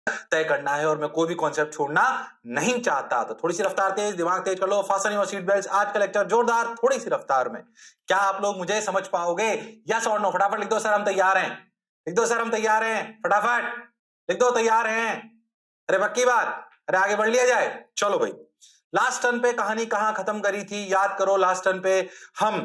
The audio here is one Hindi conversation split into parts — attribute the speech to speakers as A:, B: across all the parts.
A: तय करना है और मैं कोई भी कॉन्सेप्ट छोड़ना नहीं चाहता। तो थोड़ी सी रफ्तार तेज, दिमाग तेज कर लो, फास्टन योर सीट बेल्ट। आज का लेक्चर जोरदार, थोड़ी सी रफ्तार में। क्या आप लोग मुझे समझ पाओगे? यस और नो? फटाफट लिख दो सर हम तैयार हैं। लिख दो सर हम तैयार हैं, फटाफट लिख दो तैयार हैं। अरे पक्की बात, अरे आगे बढ़ लिया जाए। चलो भाई, लास्ट टर्न पे कहानी कहां खत्म करी थी याद करो। लास्ट टर्न पे हम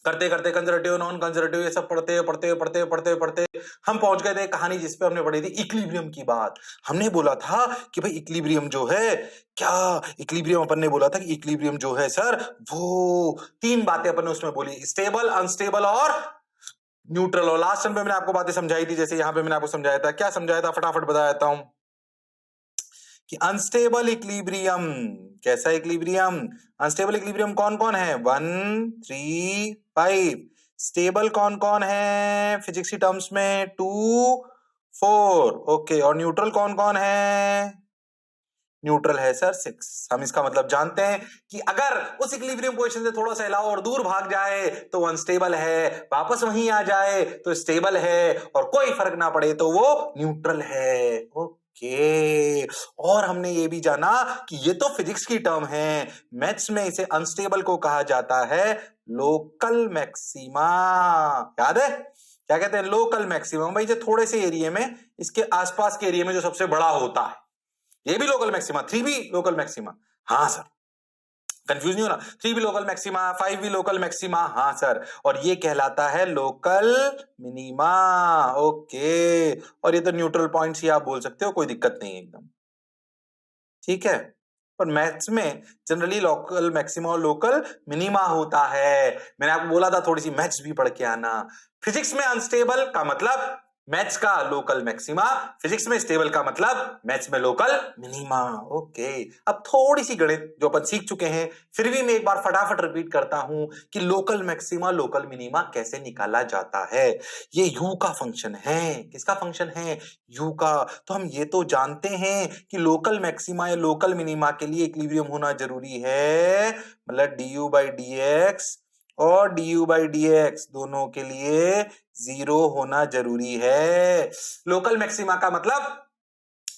A: करते करते कंजर्वेटिव नॉन कंजर्वेटिव ये सब पढ़ते पढ़ते पढ़ते पढ़ते पढ़ते हम पहुंच गए थे कहानी जिस पे हमने पढ़ी थी इक्विलिब्रियम की बात। हमने बोला था कि भाई इक्विलिब्रियम जो है, क्या इक्विलिब्रियम अपन ने बोला था कि इक्विलिब्रियम जो है सर, वो तीन बातें अपन ने उसमें बोली, स्टेबल, अनस्टेबल और न्यूट्रल। और लास्ट टाइम पे मैंने आपको बातें समझाई थी, जैसे यहां पे मैंने आपको समझाया था। क्या समझाया था फटाफट बता देता हूं कि अनस्टेबल इक्विलिब्रियम, कैसा इक्विलिब्रियम? अनस्टेबल इक्विलिब्रियम कौन कौन है? 1 3 5। स्टेबल कौन कौन है फिजिक्स की टर्म्स में? 2 4। ओके, और न्यूट्रल कौन कौन है? न्यूट्रल है सर 6। हम इसका मतलब जानते हैं कि अगर उस इक्विलिब्रियम पोजीशन से थोड़ा सा हिलाओ और दूर भाग जाए तो अनस्टेबल है, वापस वहीं आ जाए तो स्टेबल है, और कोई फर्क ना पड़े तो वो न्यूट्रल है। ओके, और हमने ये भी जाना कि ये तो फिजिक्स की टर्म है, मैथ्स में इसे अनस्टेबल को कहा जाता है लोकल मैक्सिमा। याद है क्या कहते हैं? Local maximum. भाई जो थोड़े से एरिया में, इसके आसपास के एरिया में जो सबसे बड़ा होता है, ये भी लोकल मैक्सिमा, 3 भी लोकल मैक्सिमा। हाँ सर, कंफ्यूज नहीं होना, 3 भी लोकल मैक्सिमा, 5 भी लोकल मैक्सिमा। हाँ सर, और ये कहलाता है लोकल मिनिमा। ओके, और ये तो न्यूट्रल पॉइंट्स ही आप बोल सकते हो, कोई दिक्कत नहीं है एकदम, ठीक है। पर मैथ्स में जनरली लोकल मैक्सिमा और लोकल मिनिमा होता है। मैंने आपको बोला था थोड़ी सी मैथ्स भी पढ़ के आना। फिजिक्स में अनस्टेबल का मतलब मैथ्स का लोकल मैक्सिमा, फिजिक्स में स्टेबल का मतलब मैथ्स में लोकल मिनिमा। ओके, अब थोड़ी सी गणित जो अपन सीख चुके हैं, फिर भी मैं एक बार फटाफट रिपीट करता हूं कि लोकल मैक्सिमा लोकल मिनिमा कैसे निकाला जाता है। ये यू का फंक्शन है। किसका फंक्शन है? यू का। तो हम ये तो जानते हैं कि लोकल मैक्सिमा या लोकल मिनिमा के लिए इक्विलिब्रियम होना जरूरी है, मतलब du बाई dx और du बाई dx दोनों के लिए 0 होना जरूरी है। लोकल मैक्सिमा का मतलब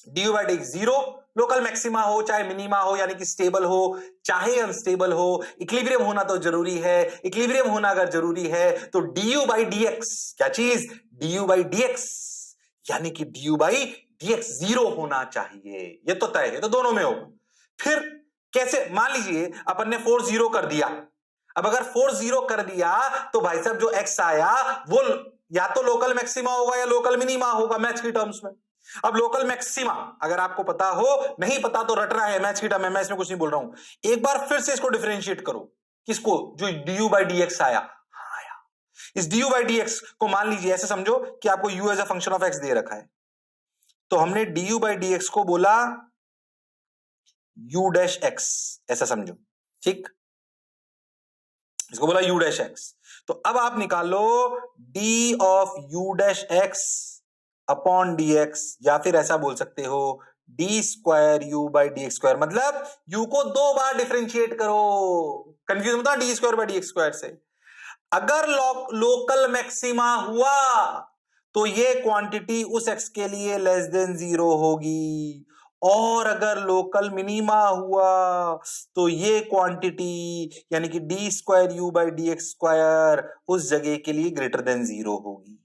A: du by dx 0, local maxima हो चाहे मिनिमा हो, यानी कि स्टेबल हो चाहे अनस्टेबल हो, इक्विलिब्रियम होना तो जरूरी है। इक्विलिब्रियम होना अगर जरूरी है तो du बाई dx, क्या चीज? du बाई dx, यानी कि du बाई dx 0 होना चाहिए। ये तो तय है, तो दोनों में हो। फिर कैसे? मान लीजिए अपन ने फोर्स 0 कर दिया। अब अगर फोर्स 0 कर दिया तो भाई साहब जो x आया वो या तो लोकल मैक्सिमा होगा या लोकल मिनिमा होगा मैथ्स की टर्म्स में। अब लोकल मैक्सिमा अगर आपको पता हो, नहीं पता तो रटना है, मैथ्स की टर्म है, मैं इसमें कुछ नहीं बोल रहा हूं। एक बार फिर से इसको डिफरेंशिएट करो। किसको? जो du बाई dx आया। इस du बाई dx को मान लीजिए ऐसे समझो कि आपको u as a function of x दे रखा है, तो हमने du बाई dx को बोला u डैश x, ऐसा समझो, ठीक। इसको बोला u डैश x। तो अब आप निकालो d of u dash x upon dx, या फिर ऐसा बोल सकते हो d square u by D x square, मतलब u को 2 बार डिफरेंशिएट करो। कंफ्यूज मत D square by D x square से। अगर लोकल मैक्सिमा हुआ तो ये क्वांटिटी उस x के लिए लेस देन 0 होगी, और अगर लोकल मिनिमा हुआ तो ये क्वांटिटी यानी कि D square you by D x square उस जगह के लिए ग्रेटर देन 0 होगी।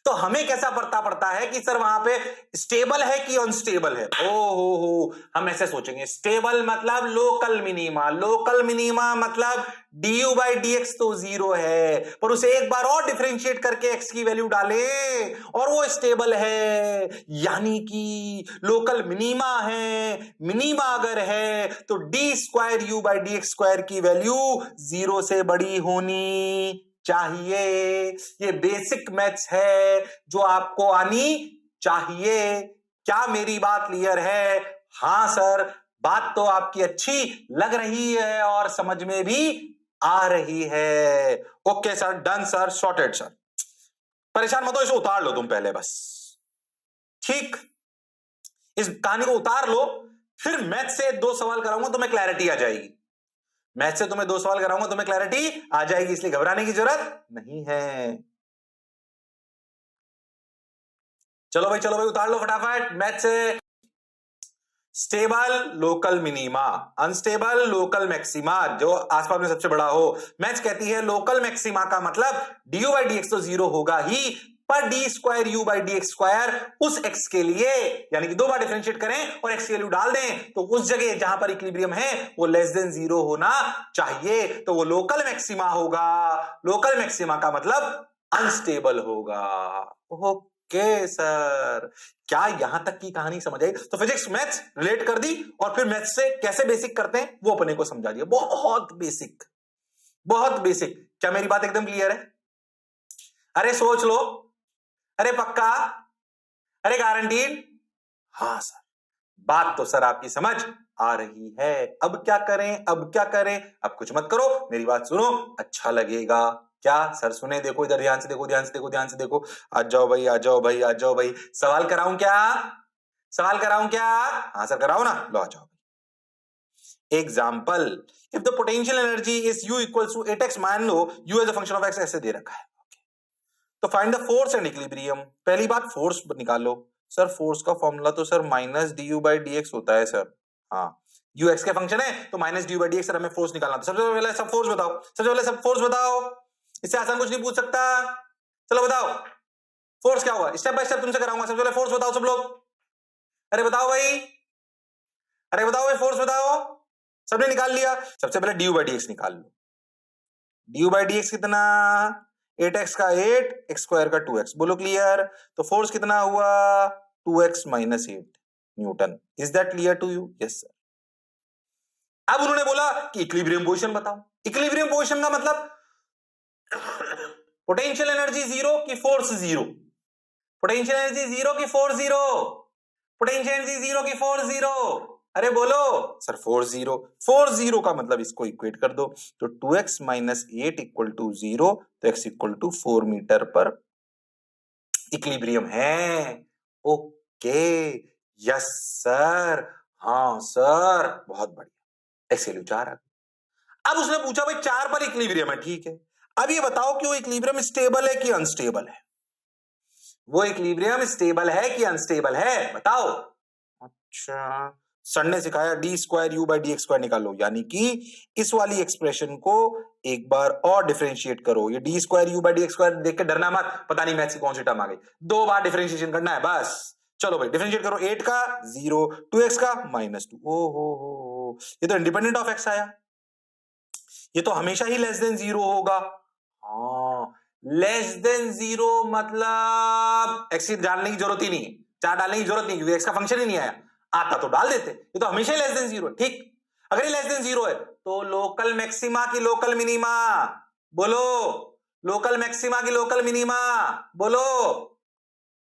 A: तो हमें कैसा पड़ता है कि सर वहां पे स्टेबल है कि अनस्टेबल है? ओ हो, हम ऐसे सोचेंगे स्टेबल मतलब लोकल मिनिमा, लोकल मिनिमा मतलब du बाई dx तो 0 है, पर उसे एक बार और डिफरेंशिएट करके x की वैल्यू डालें और वो स्टेबल है, यानी कि लोकल मिनिमा है। मिनिमा अगर है तो d square u by D x square की वैल्यू 0 से बड़ी होनी चाहिए। ये बेसिक मैथ्स है जो आपको आनी चाहिए। क्या मेरी बात क्लियर है? हाँ सर, बात तो आपकी अच्छी लग रही है और समझ में भी आ रही है। Okay sir, done sir, sorted sir. परेशान मत हो, इसे उतार लो तुम पहले बस, ठीक। इस कहानी को उतार लो, फिर मैथ से 2 सवाल कराऊंगा तुम्हें क्लैरिटी आ जाएगी। मैथ से तुम्हें 2 सवाल कराऊंगा तुम्हें क्लैरिटी आ जाएगी, इसलिए घबराने की जरूरत नहीं है। चलो भाई उतार लो फटाफट मैथ से। Stable local minima, unstable local maxima, जो आसपास में सबसे बड़ा हो। मैथ्स कहती है लोकल मैक्सिमा का मतलब डी बाई डी एक्स तो जीरो होगा ही, पर D square you by D x square उस एक्स के लिए, यानी कि दो बार डिफरेंशिएट करें और एक्स की वैल्यू डाल दें तो उस जगह जहां पर इक्विलिब्रियम है वो लेस देन जीरो होना चाहिए, तो वो लोकल मैक्सिमा होगा। लोकल मैक्सिमा का मतलब अनस्टेबल होगा। ओके सर, क्या यहां तक की कहानी समझ आई? तो फिजिक्स मैथ्स रिलेट कर दी और फिर मैथ्स से कैसे बेसिक करते हैं वो अपने को समझा दिया। बहुत बेसिक, बहुत बेसिक। क्या मेरी बात एकदम क्लियर है? अरे सोच लो, अरे पक्का, अरे गारंटीड? हाँ सर, बात तो सर आपकी समझ आ रही है। अब क्या करें, अब क्या करें? अब कुछ मत करो, मेरी बात सुनो, अच्छा लगेगा। क्या सर? सुने, देखो इधर, ध्यान से देखो, ध्यान से देखो, ध्यान से देखो। आ जाओ भाई, आ जाओ भाई, आ जाओ भाई। सवाल कराऊं क्या? सवाल कराऊं क्या? हाँ सर कराओ ना, लो आ जाओ। Example, if the potential energy is U equals to 8x, मान लो U as a function of x ऐसे दे रखा है, तो find the force and equilibrium. पहली बात फोर्स निकालो। सर फोर्स का फॉर्मूला तो sir minus D U by D X होता है सर। हाँ, यू एक्स के फंक्शन है तो minus D U by D x, sir हमें फोर्स निकालना था। सबसे पहले सब फोर्स बताओ, सबसे पहले सब फोर्स बताओ, इससे आसान कुछ नहीं पूछ सकता। चलो बताओ फोर्स क्या हुआ, स्टेप बाय स्टेप तुमसे कराऊंगा। सबसे पहले फोर्स बताओ सब लोग, अरे बताओ भाई, अरे बताओ भाई, फोर्स बताओ। सबने निकाल लिया? सबसे पहले D U by D X निकाल लो। D U by D X कितना? 8x का 8, एक्स स्क्वायर का 2x, बोलो क्लियर? तो फोर्स कितना हुआ? 2x minus 8 newton. Is that clear to you? Yes sir. अब उन्होंने बोला कि इक्विलिब्रियम पोजीशन बताओ। इक्विलिब्रियम पोजीशन का मतलब पोटेंशियल एनर्जी जीरो की force zero, potential energy zero की force zero, potential energy zero की फोर्स जीरो। अरे बोलो sir, force zero, force zero का मतलब इसको इक्वेट कर दो, तो 2x minus 8 equal to zero, तो x इक्वल टू 4 मीटर पर इक्विलिब्रियम है। ओके, यस सर, हाँ सर, बहुत बढ़िया। x वैल्यू 4 आ गई। अब उसने पूछा भाई 4 पर इक्विलिब्रियम है, ठीक है, अब ये बताओ कि वो इक्विलिब्रियम स्टेबल है कि अनस्टेबल है? वो इक्विलिब्रियम स्टेबल है कि अनस्टेबल है, बताओ। अच्छा, सर ने सिखाया D square you by D x square निकालो, यानी कि इस वाली एक्सप्रेशन को एक बार और डिफरेंशिएट करो। ये D square you by D x square देख के डरना मत, पता नहीं मैथ्स की कौन सी टर्म आ गई, दो बार डिफरेंशिएशन करना है बस। चलो भाई डिफरेंशिएट करो, 8 का 0, 2x का -2। ओ हो, ये तो इंडिपेंडेंट ऑफ x आया, ये तो हमेशा ही लेस देन जीरो होगा। हाँ, लेस देन जीरो मतलब एक्स डालने की जरूरत ही नहीं है, 4 डालने की जरूरत नहीं, क्योंकि एक्स का फंक्शन ही नहीं आया, आता तो डाल देते। ये तो हमेशा ही लेस देन जीरो है, ठीक। अगर ये लेस देन जीरो है तो लोकल मैक्सिमा की लोकल मिनिमा, बोलो। लोकल मैक्सिमा की लोकल मिनिमा, बोलो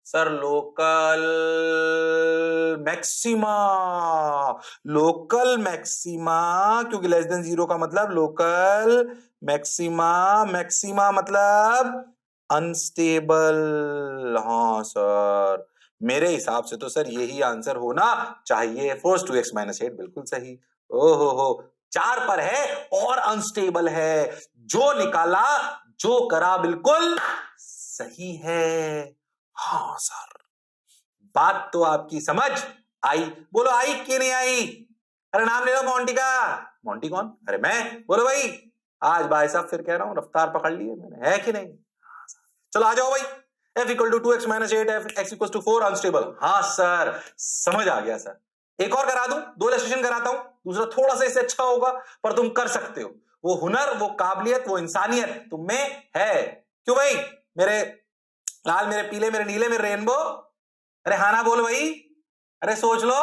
A: sir. Local maxima, local maxima, क्योंकि लेस देन जीरो का मतलब लोकल मैक्सिमा, मैक्सिमा मतलब अनस्टेबल। हाँ सर, मेरे हिसाब से तो सर यही आंसर होना चाहिए, फोर्स 2x माइनस 8, बिल्कुल सही। ओहो, 4 पर है और अनस्टेबल है, जो निकाला जो करा बिल्कुल सही है। हाँ सर, बात तो आपकी समझ आई। बोलो आई कि नहीं आई? अरे नाम ले लो मोंटी का। मोंटी कौन? अरे मैं, बोलो भाई। आज भाई साहब फिर कह रहा हूं, रफ्तार पकड़ लिए मैंने, है कि नहीं? चलो आ जाओ भाई। f equal to 2x minus 8, x equal to 4 unstable. हाँ सर, समझ आ गया सर। एक और करा दूं, 2 इलस्ट्रेशन कराता हूं, दूसरा थोड़ा सा इससे अच्छा होगा, पर तुम कर सकते हो। वो हुनर, वो काबिलियत, वो इंसानियत तुम में है। क्यों भाई? मेरे लाल, मेरे पीले, मेरे नीले, मेरे रेनबो। अरे हाँ ना बोल भाई, अरे सोच लो।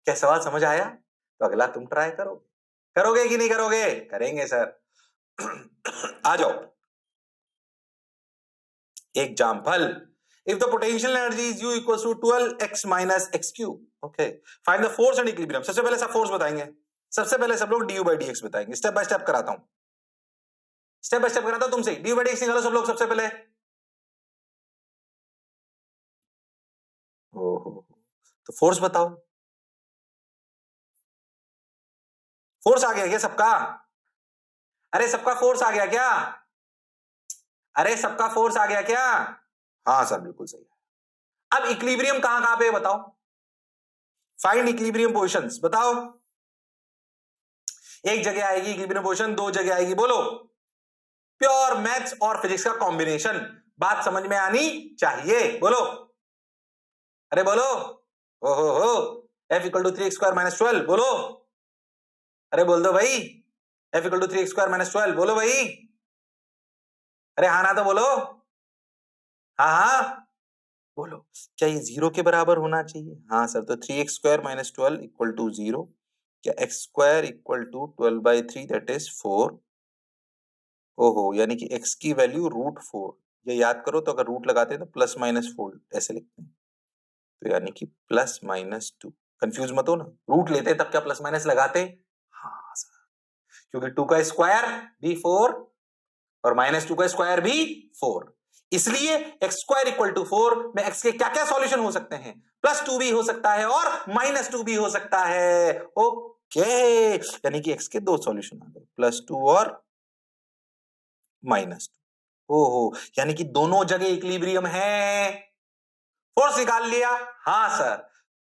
A: क्या सवाल समझ आया? तो अगला तुम ट्राई करो, करोगे कि नहीं करोगे? करेंगे सर। आ जाओ। Example, if the potential energy is U equals to 12x minus X cube, okay, find the force and equilibrium. सबसे पहले सब फोर्स बताएंगे, सबसे पहले सब लोग D U by D X बताएंगे। स्टेप बाय स्टेप कराता हूं, स्टेप बाय स्टेप कराता हूं तुमसे। D U by D X निकालो सब लोग सबसे पहले। ओहो, तो फोर्स बताओ। फोर्स आ गया क्या सबका? अरे सबका फोर्स आ गया क्या? अरे सबका फोर्स आ गया क्या? हाँ सर, बिल्कुल सही है। अब इक्विलिब्रियम कहां कहां पे बताओ, फाइंड इक्विलिब्रियम पोजीशंस बताओ। एक जगह आएगी इक्विलिब्रियम पोजीशन, दो जगह आएगी, बोलो। प्योर मैथ्स और फिजिक्स का कॉम्बिनेशन, बात समझ में आनी चाहिए, बोलो। अरे बोलो। हो एफ इक्वल टू 3x² - 12, बोलो। अरे बोल दो भाई, एफ इक्वल टू 3x² - 12, बोलो भाई। अरे हाँ ना तो बोलो, हाँ हाँ बोलो। क्या ये 0 के बराबर होना चाहिए? हाँ सर, तो 3x² - 12 इक्वल टू 0। क्या x² equal to 12/3 that is 4। ओहो, यानी कि x की वैल्यू √4। ये याद करो, तो अगर रूट लगाते हैं तो +-4 ऐसे लिखते हैं, तो यानी कि +-2। कंफ्यूज मत हो ना, रूट लेते तब क्या प्लस माइनस लगाते? हाँ सर, क्योंकि 2 का स्क्वायर भी 4 और -2 का स्क्वायर भी 4, इसलिए x² इक्वल टू 4 में x के क्या क्या सॉल्यूशन हो सकते हैं? +2 भी हो सकता है और -2 भी हो सकता है। ओके, यानी कि x के दो सॉल्यूशन आ गए, +2 और -2। ओहो, यानी कि दोनों जगह इक्विलिब्रियम है। फोर्स निकाल लिया? हाँ सर।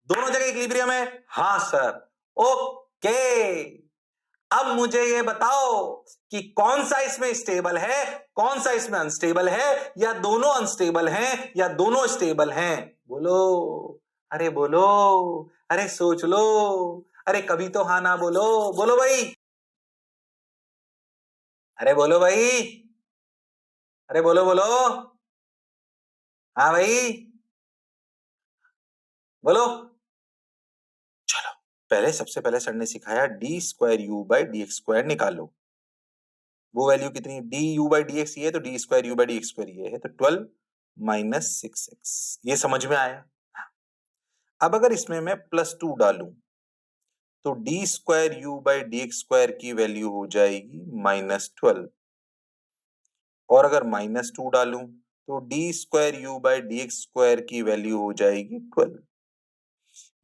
A: दोनों जगह इक्विलिब्रियम है? हाँ सर। ओके, अब मुझे ये बताओ कि कौन सा इसमें स्टेबल है, कौन सा इसमें अनस्टेबल है, या दोनों अनस्टेबल हैं या दोनों स्टेबल हैं? बोलो, अरे बोलो, अरे सोच लो, अरे कभी तो हाँ ना बोलो, बोलो भाई, अरे बोलो भाई, अरे बोलो बोलो, हाँ भाई बोलो। चलो, पहले सबसे पहले सर ने सिखाया d²u/dx² निकालो। वो वैल्यू कितनी, du/dx ये है तो d²u/dx² ये है, तो 12 - 6x, ये समझ में आया। अब अगर इसमें मैं +2 डालूं तो d²u/dx² की वैल्यू हो जाएगी -12, और अगर -2 डालूं तो d²u/dx² की वैल्यू हो जाएगी 12।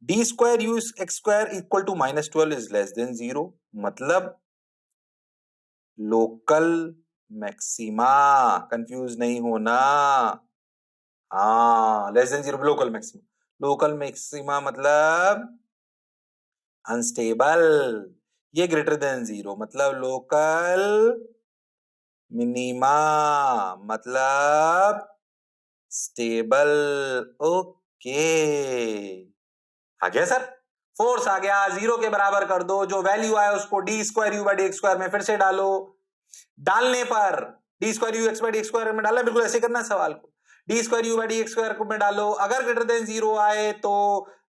A: d²u(x²) equal to -12 is less than 0, मतलब लोकल मैक्सिमा। कंफ्यूज नहीं होना, हाँ, less than 0 local maxima. Local maxima मतलब अनस्टेबल, ये ग्रेटर देन 0 मतलब लोकल मिनिमा, मतलब स्टेबल। ओके, आ गया सर, फोर्स आ गया, 0 के बराबर कर दो, जो वैल्यू आए उसको d²u/dx² में फिर से डालो। डालने पर d²u/dx² में डालना, बिल्कुल ऐसे करना सवाल को, d²u/dx² में डालो, अगर ग्रेटर देन 0 आए तो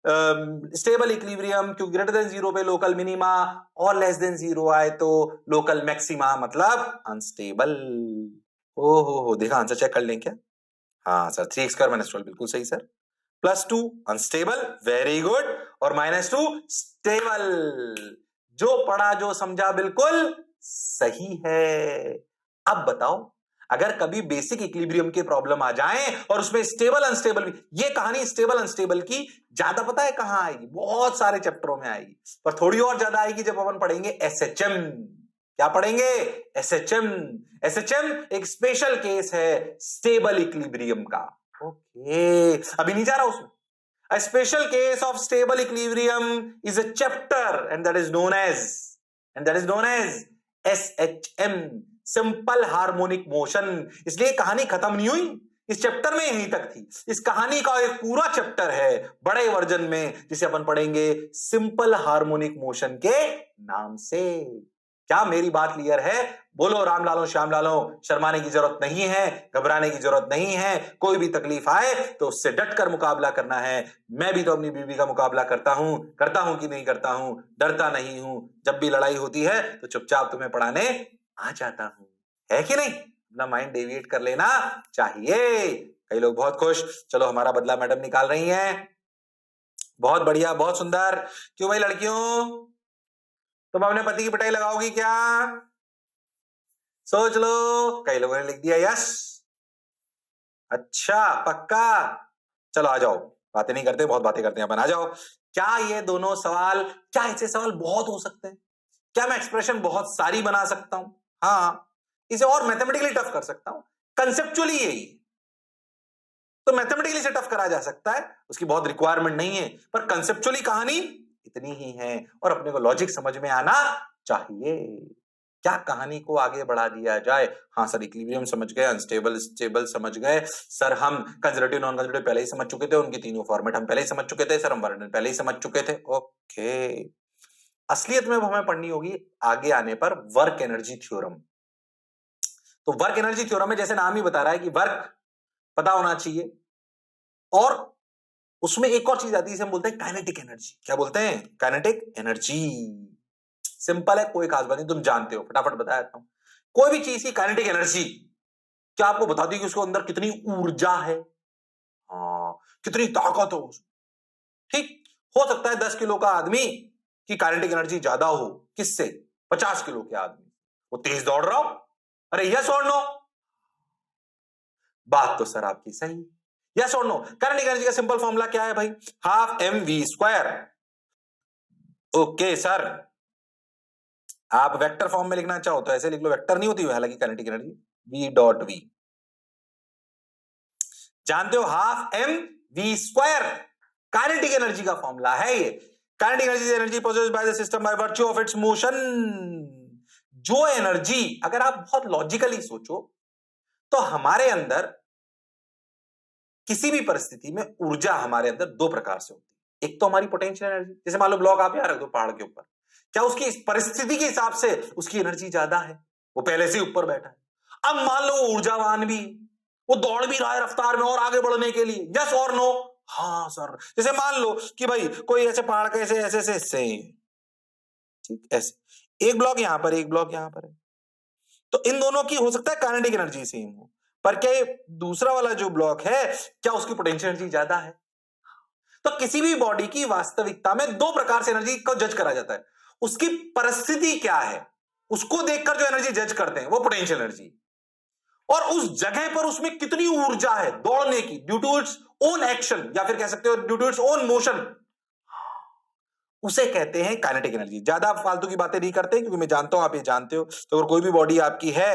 A: स्टेबल इक्विलिब्रियम, क्योंकि ग्रेटर देन 0 पे लोकल मिनिमा, और लेस देन 0 आए तो लोकल मैक्सिमा, मतलब अनस्टेबल। हो, देखा, आंसर चेक कर लें क्या? हाँ सर, 3x² - 12 बिल्कुल सही सर। +2 अनस्टेबल, वेरी गुड, और -2 स्टेबल। जो पढ़ा जो समझा बिल्कुल सही है। अब बताओ, अगर कभी बेसिक इक्विलिब्रियम के प्रॉब्लम आ जाए और उसमें स्टेबल अनस्टेबल भी, ये कहानी स्टेबल अनस्टेबल की ज्यादा पता है कहां आएगी? बहुत सारे चैप्टरों में आएगी, पर थोड़ी और ज्यादा आएगी जब अपन पढ़ेंगे एसएचएम। क्या पढ़ेंगे? एसएचएम। एसएचएम एक स्पेशल केस है स्टेबल इक्विलिब्रियम का। ओके, अभी नहीं जा रहा उसमें। A special case of stable equilibrium is a chapter, and that is known as SHM, simple harmonic motion। इसलिए कहानी खत्म नहीं हुई, इस चैप्टर में यहीं तक थी। इस कहानी का एक पूरा चैप्टर है बड़े वर्जन में, जिसे अपन पढ़ेंगे सिंपल हार्मोनिक मोशन के नाम से। क्या मेरी बात क्लियर है? बोलो राम लालो श्याम लालो, शर्माने की जरूरत नहीं है, घबराने की जरूरत नहीं है। कोई भी तकलीफ आए तो उससे डटकर मुकाबला करना है। मैं भी तो अपनी बीवी का मुकाबला करता हूं कि नहीं करता हूं, डरता नहीं हूं। जब भी लड़ाई होती है तो चुपचाप तुम्हें पढ़ाने आ जाता हूं, है कि नहीं? अपना माइंड डेविएट कर लेना चाहिए। कई लोग बहुत खुश, चलो हमारा बदला मैडम निकाल रही हैं, बहुत बढ़िया, बहुत सुंदर। क्यों भाई लड़कियों, तुम अपने पति की पिटाई लगाओगी क्या? सोच लो। कई लोगों ने लिख दिया यस। अच्छा, पक्का? चलो आ जाओ, बातें नहीं करते, बहुत बातें करते हैं अपन, आ जाओ। क्या ये दोनों सवाल, क्या ऐसे सवाल बहुत हो सकते हैं? क्या मैं एक्सप्रेशन बहुत सारी बना सकता हूं? हाँ, इसे और मैथमेटिकली टफ कर सकता हूं। कंसेप्चुअली यही, तो मैथमेटिकली से टफ करा जा सकता है, उसकी बहुत रिक्वायरमेंट नहीं है, पर कंसेप्चुअली कहानी इतनी ही है और अपने को लॉजिक समझ में आना चाहिए। क्या कहानी को आगे बढ़ा दिया जाए? हाँ सर, इक्विलिब्रियम समझ गए, अनस्टेबल स्टेबल समझ गए सर, हम कंजर्वेटिव नॉन कंजर्वेटिव पहले ही समझ चुके थे, उनकी तीनों फॉर्मेट हम पहले ही समझ चुके थे सर, हम वर्णन पहले ही समझ चुके थे। ओके, असलियत में हमें पढ़नी होगी आगे आने पर वर्क एनर्जी थ्योरम। तो वर्क एनर्जी थ्योरम में जैसे नाम ही बता रहा है कि वर्क पता होना चाहिए, और उसमें एक और चीज आती है जिसे हम बोलते हैं काइनेटिक एनर्जी। क्या बोलते हैं? Kinetic energy. सिंपल है, कोई खास बात नहीं, तुम जानते हो, फटाफट बता देता हूं। कोई भी चीज की काइनेटिक एनर्जी क्या आपको बताती है कि उसके अंदर कितनी ऊर्जा है, हाँ, कितनी ताकत हो। ठीक, हो सकता है 10 किलो का आदमी की काइनेटिक एनर्जी ज्यादा हो, किससे? 50 किलो के आदमी, वो तेज दौड़ रहा हो। अरे यस और नो? बात तो सर आपकी सही। यस और नो? काइनेटिक एनर्जी का सिंपल फॉर्मूला क्या है भाई? Half M V square. Okay sir, आप वेक्टर फॉर्म में लिखना चाहो तो ऐसे लिख लो, वेक्टर नहीं होती है हालांकि kinetic energy, V dot V. जानते हो half M V square kinetic energy का फॉर्मूला है ये। Kinetic energy energy possessed by the system by virtue of its motion. जो एनर्जी, अगर आप बहुत लॉजिकली सोचो तो हमारे अंदर किसी भी परिस्थिति में ऊर्जा हमारे अंदर दो प्रकार से होती है। एक तो हमारी पोटेंशियल एनर्जी, जैसे मान लो ब्लॉक आप यहाँ रख दो पहाड़ के ऊपर, क्या उसकी इस परिस्थिति के हिसाब से उसकी एनर्जी ज्यादा है? वो पहले से ऊपर बैठा है। अब मान लो वो ऊर्जावान भी, वो दौड़ भी रहा है रफ्तार में और आगे बढ़ने के लिए, यस और नो? हाँ सर, जैसे मान लो कि भाई कोई ऐसे पहाड़ का ऐसे ऐसे ऐसे, ठीक ऐसे, एक ब्लॉक यहां पर, एक ब्लॉक यहां पर है, तो इन दोनों की हो सकता है काइनेटिक एनर्जी सेम हो, पर क्या ये दूसरा वाला जो ब्लॉक है क्या उसकी पोटेंशियल एनर्जी ज्यादा है? तो किसी भी बॉडी की वास्तविकता में दो प्रकार से एनर्जी को जज करा जाता है। उसकी परिस्थिति क्या है, उसको देखकर जो एनर्जी जज करते हैं वो पोटेंशियल एनर्जी, और उस जगह पर उसमें कितनी ऊर्जा है दौड़ने की due to its own action, या फिर कह सकते हो due to its own motion, उसे कहते हैं काइनेटिक एनर्जी। ज्यादा फालतू की बातें नहीं करते क्योंकि मैं जानता हूं आप ये जानते हो। तो अगर कोई भी बॉडी आपकी है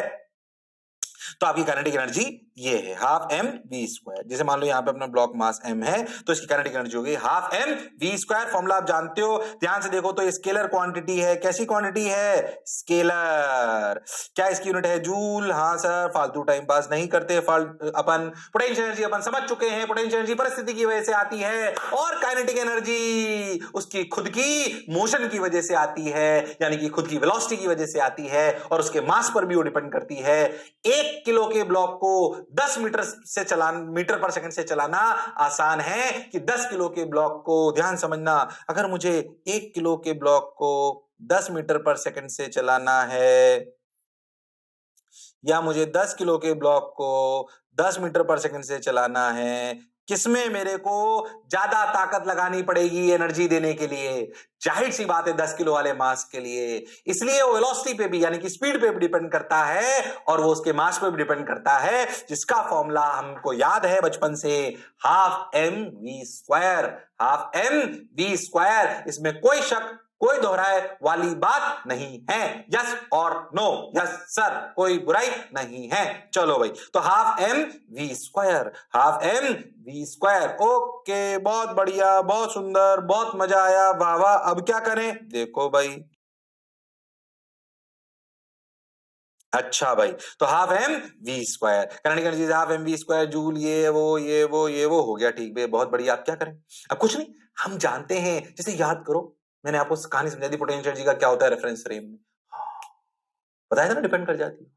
A: तो आपकी काइनेटिक एनर्जी ये है हाफ एम वी स्क्वायर। जैसे मान लो यहाँ पे अपना ब्लॉक मास m है तो इसकी काइनेटिक एनर्जी होगी half M V square. Formula आप जानते हो, ध्यान से देखो तो स्केलर क्वांटिटी है। कैसी क्वांटिटी है? स्केलर। क्या इसकी यूनिट है? जूल। हाँ सर, फालतू टाइम पास नहीं करते, अपन पोटेंशियल एनर्जी अपन समझ चुके हैं, पोटेंशियल एनर्जी परिस्थिति की वजह से आती है, और काइनेटिक एनर्जी उसकी खुद की मोशन की वजह से आती है, यानी कि खुद की वेलोसिटी की वजह से आती है, और उसके मास पर भी वो डिपेंड करती है। 1 किलो के ब्लॉक को 10 मीटर पर सेकंड से चलाना आसान है कि 10 किलो के ब्लॉक को, ध्यान समझना, अगर मुझे 1 किलो के ब्लॉक को 10 मीटर पर सेकंड से चलाना है, या मुझे 10 किलो के ब्लॉक को 10 मीटर पर सेकंड से चलाना है, किसमें मेरे को ज्यादा ताकत लगानी पड़ेगी एनर्जी देने के लिए? जाहिर सी बात है 10 किलो वाले मास के लिए। इसलिए वो वेलोसिटी पे भी, यानी कि स्पीड पे भी डिपेंड करता है, और वो उसके मास पे भी डिपेंड करता है, जिसका फॉर्मूला हमको याद है बचपन से, half M V square. Half M V square, इसमें कोई शक, कोई दोहराए वाली बात नहीं है। यस और नो? यस सर, कोई बुराई नहीं है। चलो भाई, तो half M V square, half M V square. Okay, बहुत बढ़िया, बहुत सुंदर, बहुत मजा आया, वाह वाह। अब क्या करें? देखो भाई, अच्छा भाई, तो half M V square, kinetic energy half M V square joule, ये वो हो गया, ठीक है, बहुत बढ़िया। अब क्या करें? अब कुछ नहीं, हम जानते हैं, जैसे याद करो, मैंने आपको कहानी समझा दी पोटेंशियल एनर्जी का क्या होता है रेफरेंस फ्रेम में, बताया था ना, डिपेंड कर जाती है।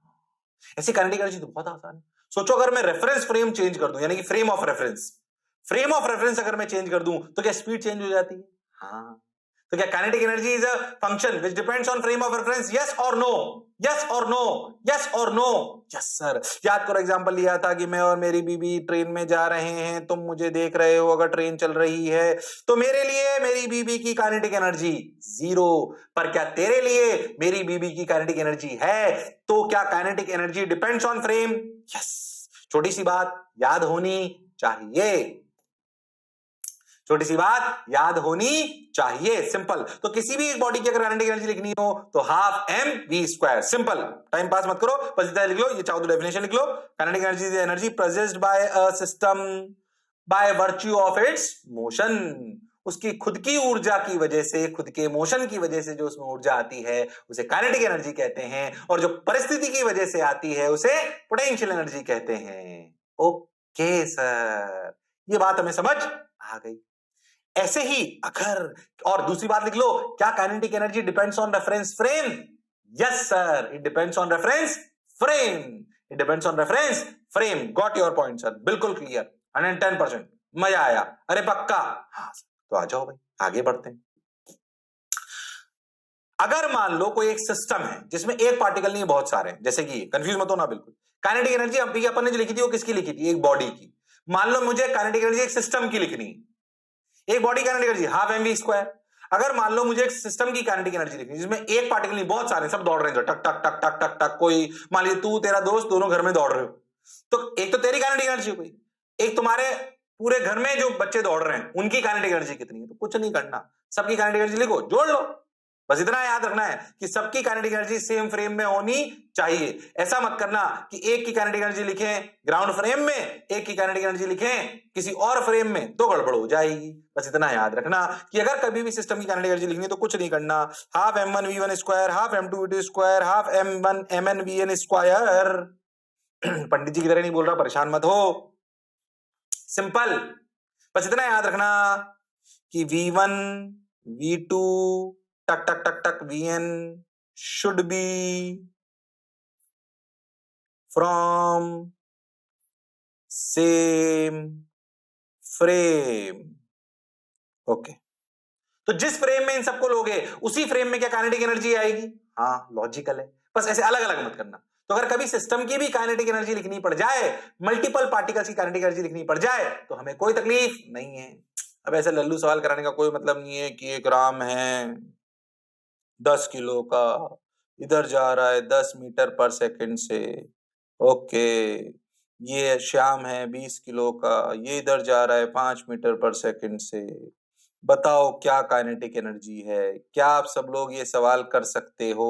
A: ऐसी काइनेटिक एनर्जी तो बहुत आसान है। सोचो अगर मैं रेफरेंस फ्रेम चेंज कर दूं, यानी कि फ्रेम ऑफ रेफरेंस अगर मैं चेंज कर दूं तो क्या स्पीड चेंज हो जाती है? हाँ, तो क्या kinetic energy is a function which depends on frame of reference? Yes और नो? यस और नो? यस और नो? Yes sir. याद करो, एग्जांपल लिया था कि मैं और मेरी बीबी ट्रेन में जा रहे हैं, तुम मुझे देख रहे हो, अगर ट्रेन चल रही है तो मेरे लिए मेरी बीबी की काइनेटिक एनर्जी 0, पर क्या तेरे लिए मेरी बीबी की काइनेटिक एनर्जी है? तो क्या kinetic energy depends on frame? Yes. छोटी सी बात याद होनी चाहिए, छोटी सी बात याद होनी चाहिए, सिंपल। तो किसी भी एक बॉडी की अगर काइनेटिक एनर्जी लिखनी हो तो half M V square, simple, time pass मत करो, बस इतना लिख लो, ये चाहो तो डेफिनेशन लिख लो। Kinetic energy is energy produced by a system by virtue of its motion. उसकी खुद की ऊर्जा की वजह से, खुद के मोशन की वजह से जो उसमें ऊर्जा आती है उसे काइनेटिक एनर्जी कहते हैं, और जो परिस्थिति की वजह से आती है उसे पोटेंशियल एनर्जी कहते हैं। ओके सर, ये बात हमें समझ आ गई। ऐसे ही अगर और दूसरी बात लिख लो, क्या kinetic energy depends on reference frame? Yes sir, it depends on reference frame. It depends on reference frame. Got your point sir, बिल्कुल क्लियर, 110%। मजा आया? अरे पक्का? हाँ सर, तो आ जाओ भाई, आगे बढ़ते हैं। अगर मान लो कोई एक सिस्टम है जिसमें एक पार्टिकल नहीं, बहुत सारे हैं, जैसे कि कंफ्यूज मत होना बिल्कुल। काइनेटिक एनर्जी अभी अपन ने जो लिखी थी वो किसकी लिखी थी? एक बॉडी की। मान लो मुझे काइनेटिक एनर्जी एक सिस्टम की लिखनी है। एक body kinetic energy half mv square. अगर मान लो मुझे एक सिस्टम की काइनेटिक एनर्जी लिखनी है जिसमें एक पार्टिकल नहीं, बहुत सारे, सब दौड़ रहे हैं, टक टक टक टक टक टक। कोई मान लीजिए तू तेरा दोस्त दोनों घर में दौड़ रहे हो, तो एक तो तेरी काइनेटिक एनर्जी हो गई, एक तुम्हारे पूरे घर में जो बच्चे दौड़ रहे हैं उनकी काइनेटिक एनर्जी कितनी है। तो कुछ नहीं करना, सबकी काइनेटिक एनर्जी लिखो, जोड़ लो। बस इतना याद रखना है कि सबकी काइनेटिक एनर्जी सेम फ्रेम में होनी चाहिए। ऐसा मत करना कि एक की काइनेटिक एनर्जी लिखें ग्राउंड फ्रेम में, एक की काइनेटिक एनर्जी लिखें किसी और फ्रेम में, तो गड़बड़ हो जाएगी। बस इतना याद रखना कि अगर कभी भी सिस्टम की काइनेटिक एनर्जी लिखनी है तो कुछ नहीं करना, half m1v1 square, half m2v2 square, half m1mn square. Pandit ji की तरह नहीं बोल रहा, परेशान मत हो, सिंपल। बस इतना याद रखना कि v1 v2 टक टक टक टक vn should be from same frame। Okay, तो जिस फ्रेम में इन सबको लोगे उसी फ्रेम में क्या काइनेटिक एनर्जी आएगी? हाँ, लॉजिकल है। बस ऐसे अलग अलग मत करना। तो अगर कभी सिस्टम की भी काइनेटिक एनर्जी लिखनी पड़ जाए, मल्टीपल पार्टिकल्स की काइनेटिक एनर्जी लिखनी पड़ जाए, तो हमें कोई तकलीफ नहीं है। अब ऐसे लल्लू सवाल कराने का कोई मतलब नहीं है कि एक राम है 10 किलो का, इधर जा रहा है 10 मीटर पर सेकंड से। ओके, ये श्याम है 20 किलो का, ये इधर जा रहा है 5 मीटर पर सेकंड से। बताओ क्या काइनेटिक एनर्जी है? क्या आप सब लोग ये सवाल कर सकते हो?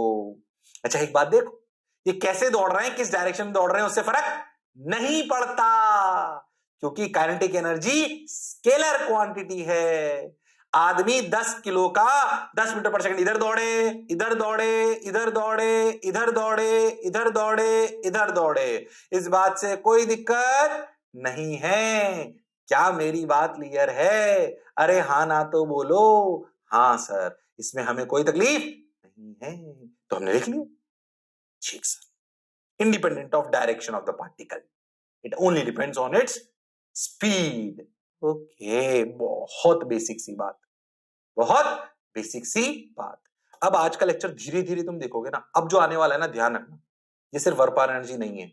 A: अच्छा एक बात देखो, ये कैसे दौड़ रहे हैं, किस डायरेक्शन में दौड़ रहे हैं, उससे फर्क नहीं पड़ता, क्योंकि काइनेटिक एनर्जी स्केलर क्वांटिटी है। आदमी 10 किलो का 10 मीटर पर सेकंड इधर दौड़े, इधर दौड़े, इधर दौड़े, इधर दौड़े, इधर दौड़े, इधर दौड़े, इस बात से कोई दिक्कत नहीं है। क्या मेरी बात क्लियर है? अरे हाँ ना तो बोलो। हाँ सर, इसमें हमें कोई तकलीफ नहीं है। तो हमने लिख लिया, ठीक sir. Independent of direction of the particle, it only depends on its speed. Okay, बहुत बेसिक सी बात, बहुत बेसिक सी बात। अब आज का लेक्चर धीरे धीरे तुम देखोगे ना, अब जो आने वाला है ना, ध्यान रखना, ये सिर्फ वर्क पावर एनर्जी नहीं है।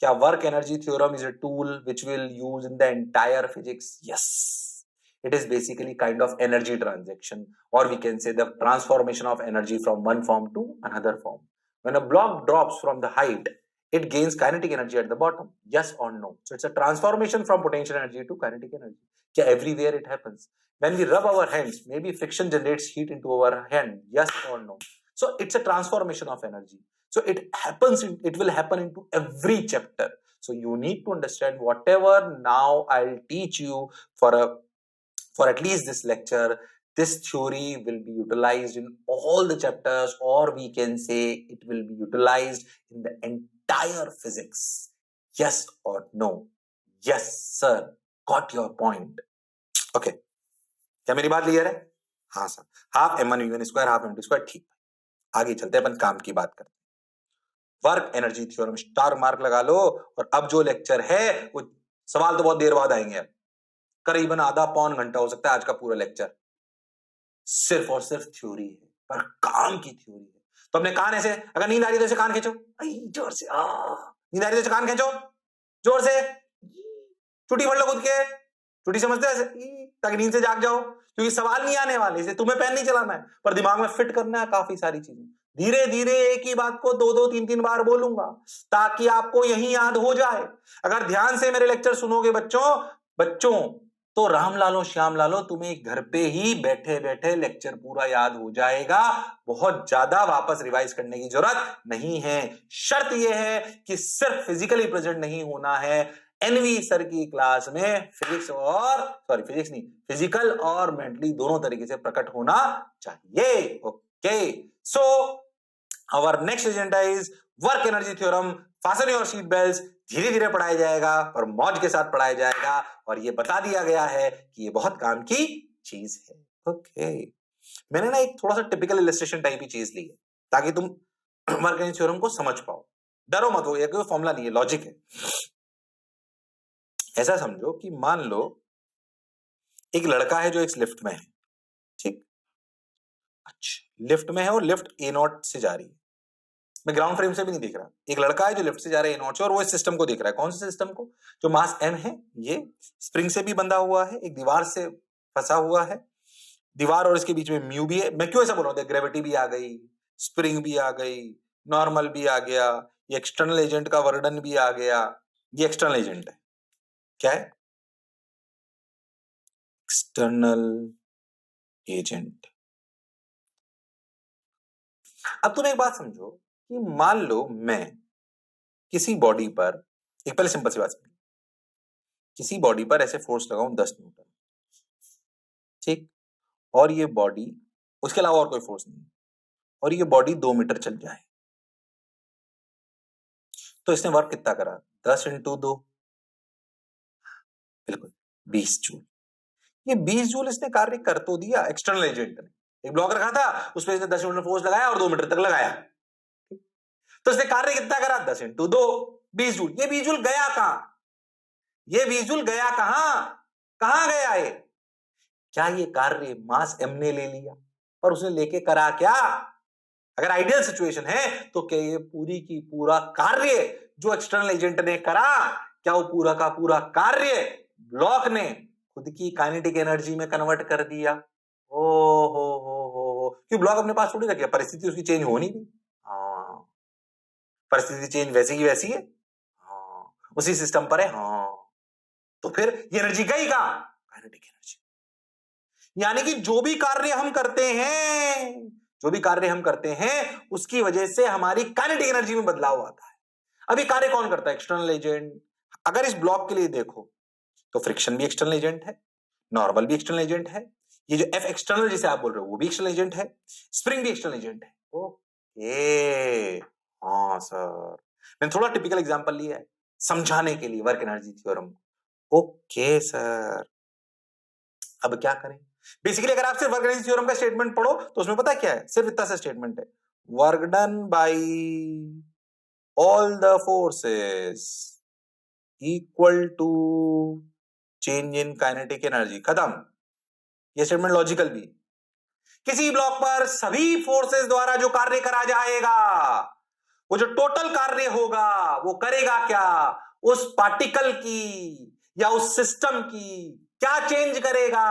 A: क्या work energy theorem is a tool which will use in the entire physics? Yes, it is basically kind of energy transaction, or we can say the transformation of energy from one form to another form. When a block drops from the height, it gains kinetic energy at the bottom, yes or no? So it's a transformation from potential energy to kinetic energy. Yeah, everywhere it happens. When we rub our hands, maybe friction generates heat into our hand, yes or no? So it's a transformation of energy. So it happens, it will happen into every chapter. So you need to understand whatever now I'll teach you for at least this lecture, this theory will be utilized in all the chapters, or we can say it will be utilized in the entire physics. Yes or no? Yes sir, got your point. Okay, क्या मेरी बात क्लियर है? हाँ sir, half m1v1 square, half m2 square, ठीक। आगे चलते हैं, अपन काम की बात करते हैं। Work energy theorem star mark लगा लो। और अब जो लेक्चर है वो सवाल तो बहुत देर बाद आएंगे, करीबन आधा पौन घंटा हो सकता है आज का पूरा लेक्चर, सिर्फ और सिर्फ थ्योरी है, पर काम की थ्योरी है। तो अपने कान ऐसे, अगर नींद आ रही है तो ऐसे कान खींचो, जोर से, नींद आ रही है तो कान खींचो जोर से, चुटी पढ़ लो खुद के, चुटी समझते ऐसे, ताकि नींद से जाग जाओ, क्योंकि सवाल नहीं आने वाले, इसे तुम्हें पेन नहीं चलाना है, पर दिमाग में फिट करना है काफी सारी चीजें। धीरे धीरे एक ही बात को 2-2 3-3 बार बोलूंगा ताकि आपको यही याद हो जाए। अगर ध्यान से मेरे लेक्चर सुनोगे बच्चों तो राम लालो श्याम लालो, तुम्हें घर पे ही बैठे बैठे लेक्चर पूरा याद हो जाएगा। बहुत ज्यादा वापस रिवाइज करने की जरूरत नहीं है। शर्त यह है कि सिर्फ फिजिकली प्रेजेंट नहीं होना है, एनवी सर की क्लास में फिजिक्स नहीं, फिजिकल और मेंटली दोनों तरीके से प्रकट होना चाहिए। Okay, so our next agenda is work energy theorem. Fasten your seat belt. धीरे धीरे पढ़ाया जाएगा और मौज के साथ पढ़ाया जाएगा, और ये बता दिया गया है कि ये बहुत काम की चीज है। ओके, मैंने ना एक थोड़ा सा टिपिकल इलस्ट्रेशन टाइप की चीज ली है ताकि तुम वर्क एनर्जी थ्योरम को समझ पाओ। डरो मत, वो ये कोई फॉर्मूला नहीं है, लॉजिक है। ऐसा समझो कि मान लो एक लड़का है जो एक लिफ्ट में है, ठीक? अच्छा, लिफ्ट में है और लिफ्ट ए नॉट से जा रही है। मैं ग्राउंड फ्रेम से भी नहीं देख रहा, एक लड़का है जो लिफ्ट से जा रहा है ए नॉट से, और वो इस सिस्टम को देख रहा है। कौन से सिस्टम को? जो मास एम है, ये स्प्रिंग से भी बंधा हुआ है, एक दीवार से फंसा हुआ है, दीवार और इसके बीच में म्यू भी है। मैं क्यों ऐसा बोल रहा हूं? ग्रेविटी भी आ गई, स्प्रिंग भी आ गई, नॉर्मल भी आ गया, ये एक्सटर्नल एजेंट का वर्णन भी आ गया। ये एक्सटर्नल एजेंट है। क्या है? External agent. अब तुम एक बात समझो कि मान लो मैं किसी बॉडी पर, एक पहले सिंपल सी बात समझो, किसी बॉडी पर ऐसे फोर्स लगाऊं 10 न्यूटन, ठीक? और ये बॉडी, उसके अलावा और कोई फोर्स नहीं, और ये बॉडी 2 मीटर चल जाए, तो इसने वर्क कितना करा? 10 इंटू 2, बिल्कुल 20 जूल। ये 20 जूल इसने कार्य कर तो दिया एक्सटर्नल एजेंट ने। एक ब्लॉक रखा था, उस पर इसने 10 न्यूटन फोर्स लगाया और 2 मीटर तक लगाया, तो इसने कार्य कितना करा? 10 इंटू 2, 20 जूल। ये 20 जूल गया कहां? ये 20 जूल गया कहां? कहां गया ये? क्या ये कार्य मास एम ने ले लिया और उसने लेके करा क्या? अगर आइडियल सिचुएशन है तो क्या ये पूरी की पूरा कार्य जो एक्सटर्नल एजेंट ने करा, क्या वो पूरा का पूरा कार्य ब्लॉक ने खुद की काइनेटिक एनर्जी में कन्वर्ट कर दिया? ओ हो, क्यों? ब्लॉक अपने पास थोड़ी रखे, परिस्थिति उसकी चेंज होनी भी। हाँ, परिस्थिति चेंज वैसी की वैसी है। हाँ, उसी सिस्टम पर है। हाँ, तो फिर ये एनर्जी गई कहां? Kinetic energy. यानी कि जो भी कार्य हम करते हैं, जो भी कार्य हम करते हैं, उसकी वजह से हमारी काइनेटिक एनर्जी में बदलाव आता है। अभी कार्य कौन करता है? External agent. अगर इस ब्लॉक के लिए देखो तो फ्रिक्शन भी एक्सटर्नल एजेंट है, नॉर्मल भी एक्सटर्नल एजेंट है, ये जो एफ एक्सटर्नल जिसे आप बोल रहे हो वो भी एक्सटर्नल एजेंट है, स्प्रिंग भी एक्सटर्नल एजेंट है। ओके, हाँ सर, मैंने थोड़ा टिपिकल एग्जांपल लिया है समझाने के लिए work energy theorem. Okay sir, अब क्या करें? बेसिकली अगर आप सिर्फ वर्क एनर्जी थ्योरम का स्टेटमेंट पढ़ो तो उसमें पता क्या है? सिर्फ इतना सा स्टेटमेंट है, work done by all the forces equal to change in kinetic energy. खत्म। ये स्टेटमेंट लॉजिकल भी। किसी ब्लॉक पर सभी फोर्सेस द्वारा जो कार्य करा जाएगा, वो जो टोटल कार्य होगा, वो करेगा क्या? उस पार्टिकल की या उस सिस्टम की क्या चेंज करेगा?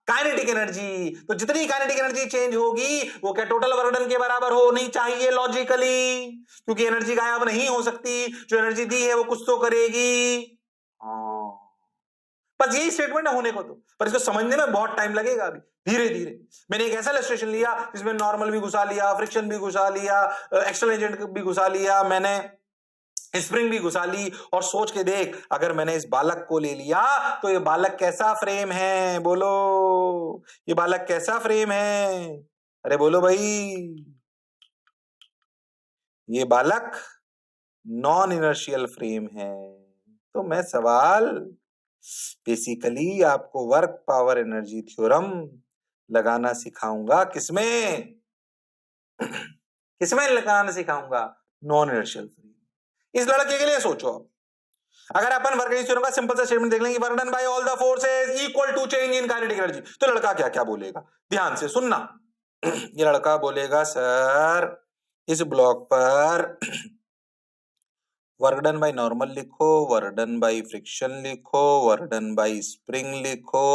A: Kinetic energy. तो जितनी काइनेटिक एनर्जी चेंज होगी वो क्या टोटल वर्क डन के बराबर होनी चाहिए लॉजिकली, क्योंकि एनर्जी गायब नहीं हो सकती, जो एनर्जी दी है वो कुछ तो करेगी। हाँ, बस यही स्टेटमेंट है होने को तो, पर इसको समझने में बहुत टाइम लगेगा अभी, धीरे धीरे। मैंने एक ऐसा इलस्ट्रेशन लिया जिसमें नॉर्मल भी घुसा लिया, फ्रिक्शन भी घुसा लिया, एक्सटर्नल एजेंट भी घुसा लिया, मैंने स्प्रिंग भी घुसा ली, और सोच के देख अगर मैंने इस बालक को ले लिया तो ये बालक कैसा फ्रेम है? बोलो, ये बालक कैसा फ्रेम है? अरे बोलो भाई। ये बालक नॉन इनर्शियल फ्रेम है। तो मैं सवाल बेसिकली आपको वर्क पावर एनर्जी थ्योरम लगाना सिखाऊंगा। किसमें? किसमें लगाना सिखाऊंगा? Non inertial frame. इस लड़के के लिए सोचो, अगर अपन वर्क एनर्जी थ्योरम का सिंपल सा स्टेटमेंट देख लेंगे, work done by all the forces equal to change in kinetic energy, तो लड़का क्या क्या बोलेगा? ध्यान से सुनना। ये लड़का बोलेगा, सर इस ब्लॉक पर वर्क डन बाय नॉर्मल लिखो, वर्क डन बाय फ्रिक्शन लिखो, वर्क डन बाय स्प्रिंग लिखो,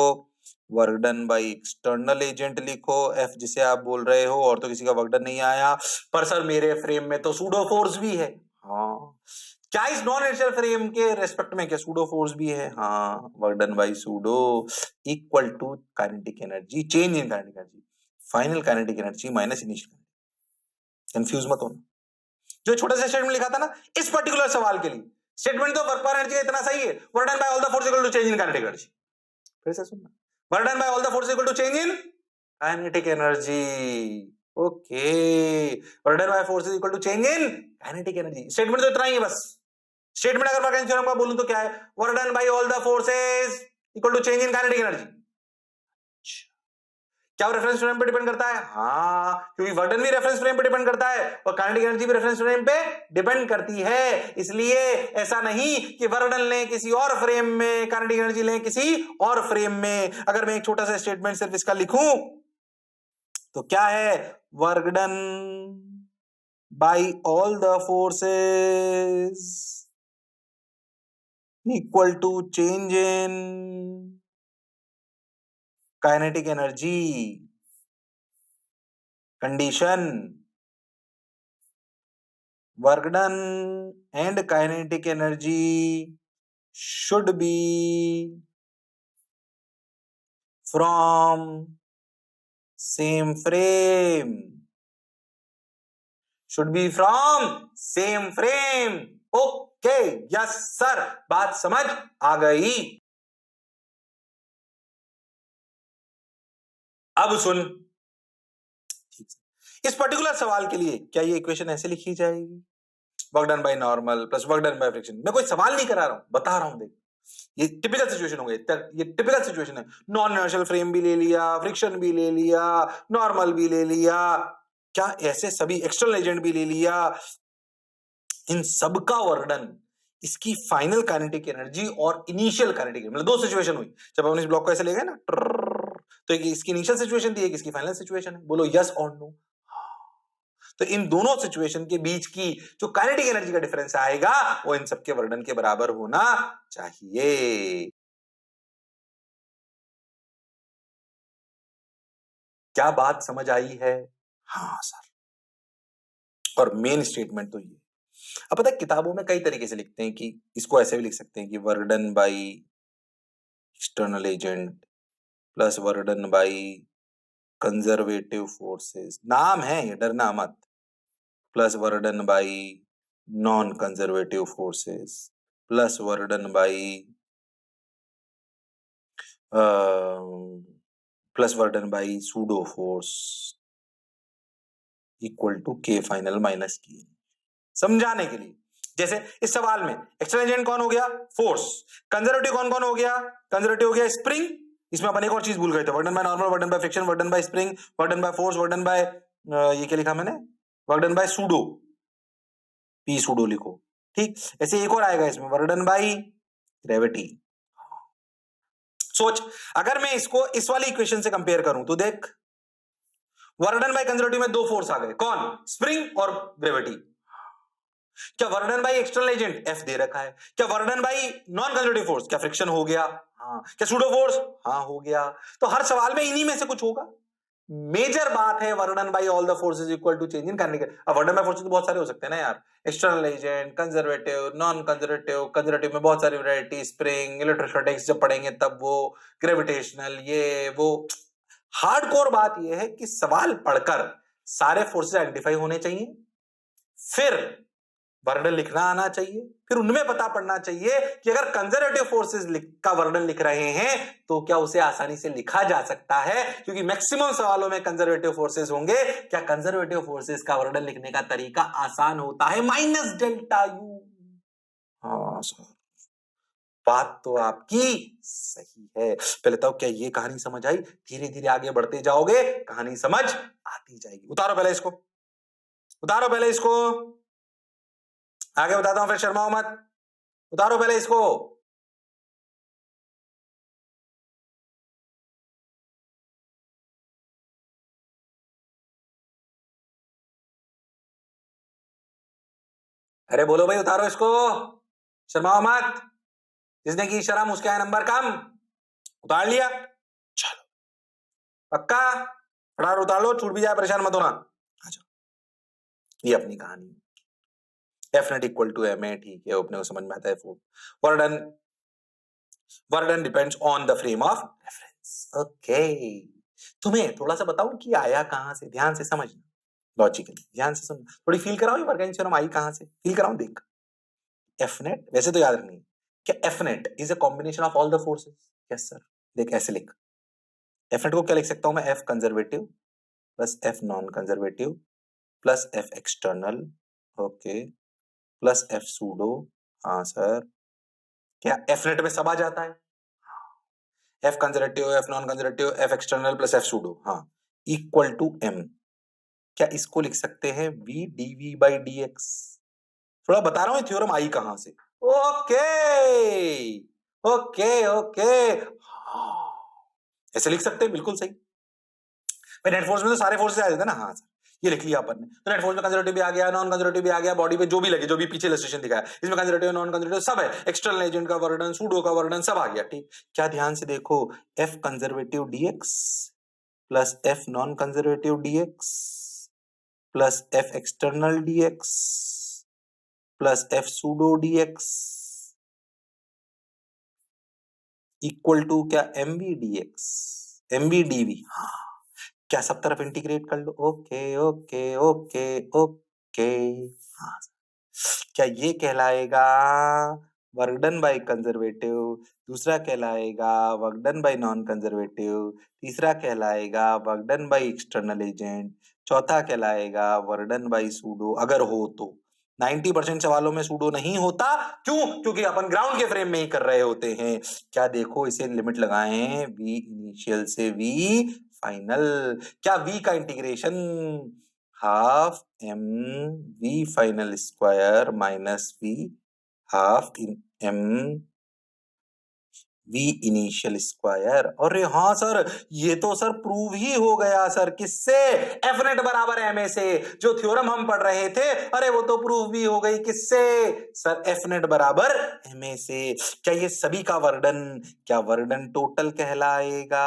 A: work done by external agent लिखो, एफ जिसे आप बोल रहे हो, और तो किसी का वर्क डन नहीं आया। पर सर मेरे फ्रेम में तो सूडो फोर्स भी है। हाँ, क्या इस नॉन इनर्शियल फ्रेम के रेस्पेक्ट में क्या सूडो फोर्स भी है? हाँ, work done by pseudo equal to kinetic energy change in kinetic energy, final kinetic energy minus initial. Confuse मत होना। जो छोटा सा स्टेटमेंट लिखा था ना इस पर्टिकुलर सवाल के लिए, स्टेटमेंट तो वर्क पर एनर्जी इतना सही है, work done by all the force equal to change in kinetic energy. फिर से सुनना, work done by all the force equal to change in kinetic energy. Okay, work done by force equal to change in kinetic energy. Statement तो इतना ही है बस। स्टेटमेंट अगर वर्क थ्योरम का बोलूं तो क्या है, work done by all the forces equal to change in kinetic energy. क्या वो रेफरेंस फ्रेम पे डिपेंड करता है? हाँ, क्योंकि वर्क डन भी रेफरेंस फ्रेम पे डिपेंड करता है और काइनेटिक एनर्जी भी रेफरेंस फ्रेम पे डिपेंड करती है। इसलिए ऐसा नहीं कि वर्क डन लें किसी और फ्रेम में, काइनेटिक एनर्जी लें किसी और फ्रेम में। अगर मैं एक छोटा सा स्टेटमेंट सिर्फ इसका लिखूं तो क्या है, work done by all the forces equal to change in kinetic energy condition, work done and kinetic energy should be from same frame, should be from same frame। Okay, yes sir, बात समझ आ गई। अब सुन, इस पर्टिकुलर सवाल के लिए क्या ये इक्वेशन ऐसे लिखी जाएगी, work done by normal plus work done by friction. मैं कोई सवाल नहीं करा रहा हूं, बता रहा हूं। देख, ये टिपिकल सिचुएशन हो गई, ये टिपिकल सिचुएशन है। नॉन इनर्शियल फ्रेम भी ले लिया, फ्रिक्शन भी ले लिया, नॉर्मल भी ले लिया, क्या ऐसे सभी एक्सटर्नल एजेंट भी ले लिया, इन सबका वर्क डन, इसकी फाइनल काइनेटिक एनर्जी और इनिशियल काइनेटिक एनर्जी, मतलब दो सिचुएशन हुई। जब हम इस ब्लॉक को ऐसे ले गए ना, तो एक इसकी इनिशियल सिचुएशन थी, एक इसकी फाइनल सिचुएशन है। बोलो यस और नो। तो इन दोनों सिचुएशन के बीच की जो काइनेटिक एनर्जी का डिफरेंस आएगा वो इन सबके वर्क डन के बराबर होना चाहिए। क्या बात समझ आई है? हाँ सर। और मेन स्टेटमेंट तो ये, अब पता है किताबों में कई तरीके से लिखते हैं कि इसको ऐसे भी लिख सकते हैं कि work done by external agent plus work done by conservative forces, नाम है ये, डरना मत, plus work done by non conservative forces plus work done by plus work done by pseudo force equal to K final minus की। समझाने के लिए, जैसे इस सवाल में एक्सटर्नल एजेंट कौन हो गया, फोर्स, कंजर्वेटिव कौन कौन हो गया, कंजर्वेटिव हो गया स्प्रिंग। इसमें अपन एक और चीज भूल गए थे, work done by normal, work done by friction, work done bye spring, work done by force, work done bye ये क्या लिखा मैंने, work done by pseudo, P pseudo लिखो। ठीक, ऐसे एक और आएगा इसमें, वर्क डन बाय ग्रेविटी। सोच, अगर मैं इसको इस वाली इक्वेशन से कंपेयर करूं तो देख, वर्क डन बाय कंजर्वेटिव में दो फोर्स आ गए, कौन, स्प्रिंग और ग्रेविटी। क्या work done by external agent F दे रखा है, क्या work done by non conservative force, क्या फ्रिक्शन हो गया, हाँ, क्या सूडो फोर्स, हाँ हो गया। तो हर सवाल में इन्हीं में से कुछ होगा। मेजर बात है work done by all the forces equal to change in kinetic. अब वर्क डन बाय फोर्सेस तो बहुत सारे हो सकते हैं ना यार, external agent, conservative, non conservative, conservative में बहुत सारी वैरायटी, स्प्रिंग, इलेक्ट्रोस्टैटिक्स जब पढ़ेंगे तब वो, ग्रेविटेशनल, ये वो। हार्डकोर बात ये है कि सवाल पढ़कर सारे फोर्सेस आइडेंटिफाई होने चाहिए, फिर वर्णन लिखना आना चाहिए, फिर उनमें पता पड़ना चाहिए कि अगर कंजर्वेटिव फोर्सेस का वर्णन लिख रहे हैं तो क्या उसे आसानी से लिखा जा सकता है, क्योंकि मैक्सिमम सवालों में कंजर्वेटिव फोर्सेस होंगे। क्या कंजर्वेटिव फोर्सेस का वर्णन लिखने का तरीका आसान होता है, माइनस डेल्टा यू। हाँ सर, बात तो आपकी सही है। पहले तो क्या ये कहानी समझ आई? धीरे धीरे आगे बढ़ते जाओगे, कहानी समझ आती जाएगी। उतारो पहले इसको, उतारो पहले इसको, आगे बताता हूं, फिर शर्माओ मत, उतारो पहले इसको। अरे बोलो भाई, उतारो इसको, शर्माओ मत। जिसने की शर्म उसके यहाँ नंबर कम। उतार लिया, चलो पक्का, फटाफट उतार लो, छूट भी जाए परेशान मत होना। अच्छा, ये अपनी कहानी, F net equal to M A, ठीक है, अपने को समझ में आता है। Work done depends on the frame of reference. Okay, तुम्हें थोड़ा सा बताऊं कि आया कहां से, ध्यान से समझना, लॉजिकली ध्यान से समझ, थोड़ी फील कराओ, ये वर्क डन थ्योरम आई कहां से, फील कराओ, देख। एफ नेट, वैसे तो याद रखनी क्या F net is a combination of all the forces. Yes sir, देख ऐसे लिख, एफ नेट को क्या लिख सकता हूं मैं, F conservative plus F non conservative plus F external, okay, plus F pseudo. हाँ सर, क्या एफ नेट में सब आ जाता है, F conservative, F non conservative, F external plus F pseudo, हाँ, इक्वल टू एम। क्या इसको लिख सकते हैं V D V by D X. थोड़ा बता रहा हूं थ्योरम आई कहां से। ओके ओके ओके, ऐसे लिख सकते हैं, बिल्कुल सही। नेट फोर्स में तो सारे फोर्सेस आ जाते हैं ना, हाँ सर, ये लिख लिया अपन ने। तो नेट फोर्स में कंजर्वेटिव भी आ गया, नॉन कंजर्वेटिव भी आ गया, बॉडी पे जो भी लगे, जो भी पीछे इलस्ट्रेशन दिखाया इसमें कंजर्वेटिव नॉन कंजर्वेटिव सब है, एक्सटर्नल एजेंट का वर्णन, सूडो का वर्णन सब आ गया, ठीक। क्या ध्यान से देखो, F conservative DX plus F non conservative DX plus F external DX plus F pseudo DX equal to क्या M V DX, M V DV. क्या सब तरफ इंटीग्रेट कर लो, ओके ओके ओके ओके। हाँ, क्या ये कहलाएगा वर्क डन बाय कंजर्वेटिव, दूसरा कहलाएगा work done by non conservative, तीसरा कहलाएगा work done by external agent, चौथा कहलाएगा वर्क डन बाय सूडो, अगर हो तो। 90% सवालों में सूडो नहीं होता, क्यों? क्योंकि अपन ग्राउंड के फ्रेम में ही कर रहे होते हैं। क्या देखो, इसे लिमिट लगाएं, वी इनिशियल से वी फाइनल। क्या वी का integration half M V final square minus V half M V initial square. अरे हाँ सर, ये तो सर प्रूव ही हो गया सर, किससे? एफ नेट बराबर एम ए से, जो थ्योरम हम पढ़ रहे थे, अरे वो तो प्रूव भी हो गई, किससे सर? एफ नेट बराबर एम ए से। क्या ये सभी का वर्डन, क्या वर्डन टोटल कहलाएगा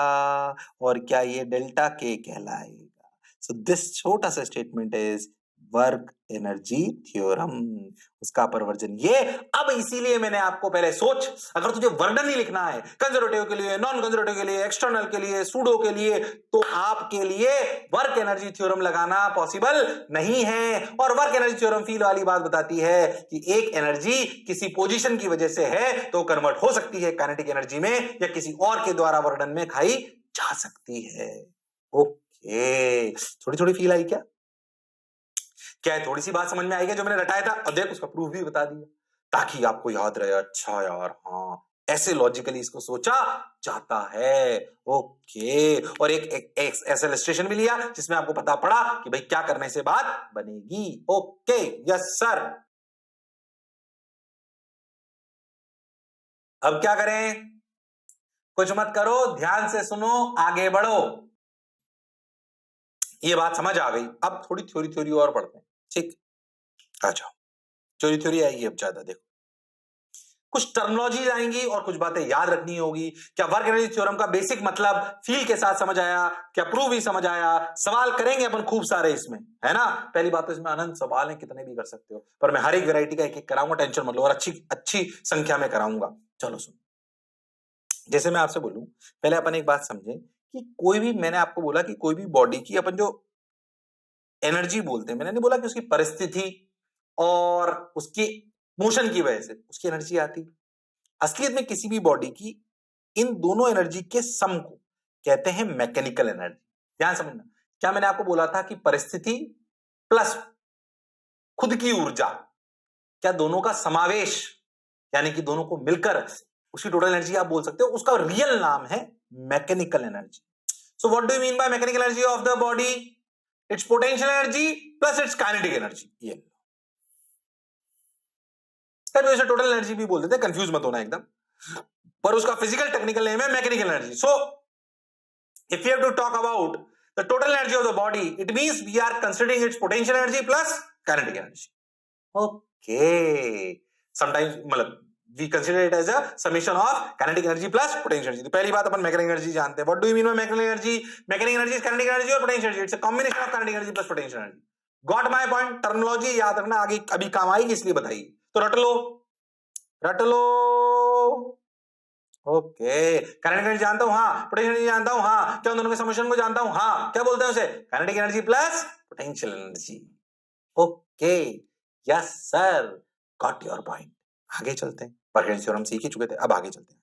A: और क्या ये डेल्टा के कहलाएगा? सो दिस छोटा सा statement is work energy theorem, उसका परवर्जन ये। अब इसीलिए मैंने आपको पहले सोच, अगर तुझे वर्डन ही लिखना है कंजर्वेटिव के लिए, नॉन कंजर्वेटिव के लिए, एक्सटर्नल के लिए, सूडो के लिए, तो आपके लिए वर्क एनर्जी थ्योरम लगाना पॉसिबल नहीं है। और वर्क एनर्जी थ्योरम फील वाली बात बताती है कि एक एनर्जी किसी पोजीशन की वजह से है तो कन्वर्ट हो सकती है काइनेटिक एनर्जी में, या किसी और के द्वारा वर्डन में खाई जा सकती है। ओके, थोड़ी थोड़ी फील आई क्या? क्या है, थोड़ी सी बात समझ में आई क्या जो मैंने रटाया था? अब देख, उसका प्रूफ भी बता दिया ताकि आपको याद रहे। अच्छा यार, हाँ, ऐसे लॉजिकली इसको सोचा जाता है। ओके, और एक ऐसा इलस्ट्रेशन भी लिया जिसमें आपको पता पड़ा कि भाई क्या करने से बात बनेगी। Okay, yes sir. अब क्या करें? कुछ मत करो, ध्यान से सुनो, आगे बढ़ो। ये बात समझ आ गई, अब थोड़ी थ्योरी और पढ़ते हैं, ठीक? आ जाओ, थ्योरी आएगी अब ज्यादा। देखो, कुछ टर्मिनोलॉजीज आएंगी और कुछ बातें याद रखनी होगी। क्या वर्क एनर्जी थ्योरम का बेसिक मतलब फील के साथ समझ आया? क्या प्रूव ही समझ आया? सवाल करेंगे अपन खूब सारे इसमें, है ना? पहली बात तो इसमें अनंत सवाल है, कितने भी कर सकते हो, पर मैं हर एक वैरायटी का एक एक कराऊंगा, टेंशन मत लो, और अच्छी अच्छी संख्या में कराऊंगा। चलो सुन, जैसे मैं आपसे बोलूं, पहले अपन एक बात समझे कि कोई भी, मैंने आपको बोला कि कोई भी बॉडी की अपन जो एनर्जी बोलते हैं, मैंने नहीं बोला कि उसकी परिस्थिति और उसकी मोशन की वजह से उसकी एनर्जी आती। असलियत में किसी भी बॉडी की इन दोनों एनर्जी के सम को कहते हैं मैकेनिकल एनर्जी। ध्यान समझना, क्या मैंने आपको बोला था कि परिस्थिति प्लस खुद की ऊर्जा, क्या दोनों का समावेश, यानी कि दोनों को मिलकर उसकी टोटल एनर्जी आप बोल सकते हो, उसका रियल नाम है mechanical energy. So what do you mean by mechanical energy of the body? It's potential energy plus it's kinetic energy. ये इसे टोटल एनर्जी भी बोल देते हैं, कंफ्यूज मत होना एकदम, पर उसका फिजिकल टेक्निकल नेम है mechanical energy. So if you have to talk about the total energy of the body, it means we are considering its potential energy plus kinetic energy. Okay, sometimes मतलब we consider it as a summation of kinetic energy plus potential energy। तो पहली बात अपन मैकेनिकल एनर्जी जानते हैं। What do you mean by mechanical energy? Mechanical energy is kinetic energy और potential energy, it's a combination of kinetic energy plus potential energy। Got my point? Terminology याद रखना, आगे अभी काम आएगी इसलिए बताइए, तो रट लो रट लो। ओके, काइनेटिक एनर्जी जानता हूं, हाँ। पोटेंशियल एनर्जी जानता हूं, हाँ। क्या उन दोनों के समेशन को जानता हूं, हाँ। क्या बोलते हैं उसे? Kinetic energy plus potential energy. Okay, yes sir, got your point, आगे चलते हैं, वर्क एनर्जी थ्योरम सीख ही चुके थे, अब आगे चलते हैं।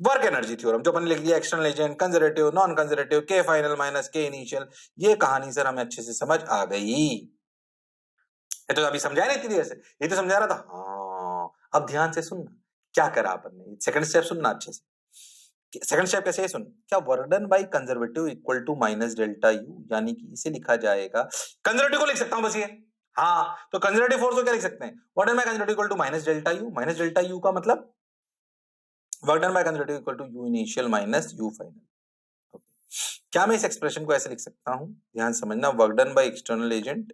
A: वर्क एनर्जी थ्योरम जो अपन लिख दिया, external agent, conservative, non conservative, K final minus K initial, ये कहानी सर हमें अच्छे से समझ आ गई। ये तो अभी समझाया नहीं इतनी देर से, ये तो समझा रहा था। हाँ, अब ध्यान से सुनना क्या करा अपन ने, सेकंड स्टेप सुनना अच्छे से। सेकंड स्टेप कैसे है सुन, क्या work done by conservative equal to minus delta U, यानी कि इसे लिखा जाएगा, कंजर्वेटिव को लिख सकता हूं बस ये। हाँ, तो कंजर्वेटिव फोर्स को क्या लिख सकते हैं, work done by conservative equal to minus delta U. Minus delta U का मतलब work done by conservative equal to U initial minus U final. क्या मैं इस एक्सप्रेशन को ऐसे लिख सकता हूं, ध्यान समझना, work done by external agent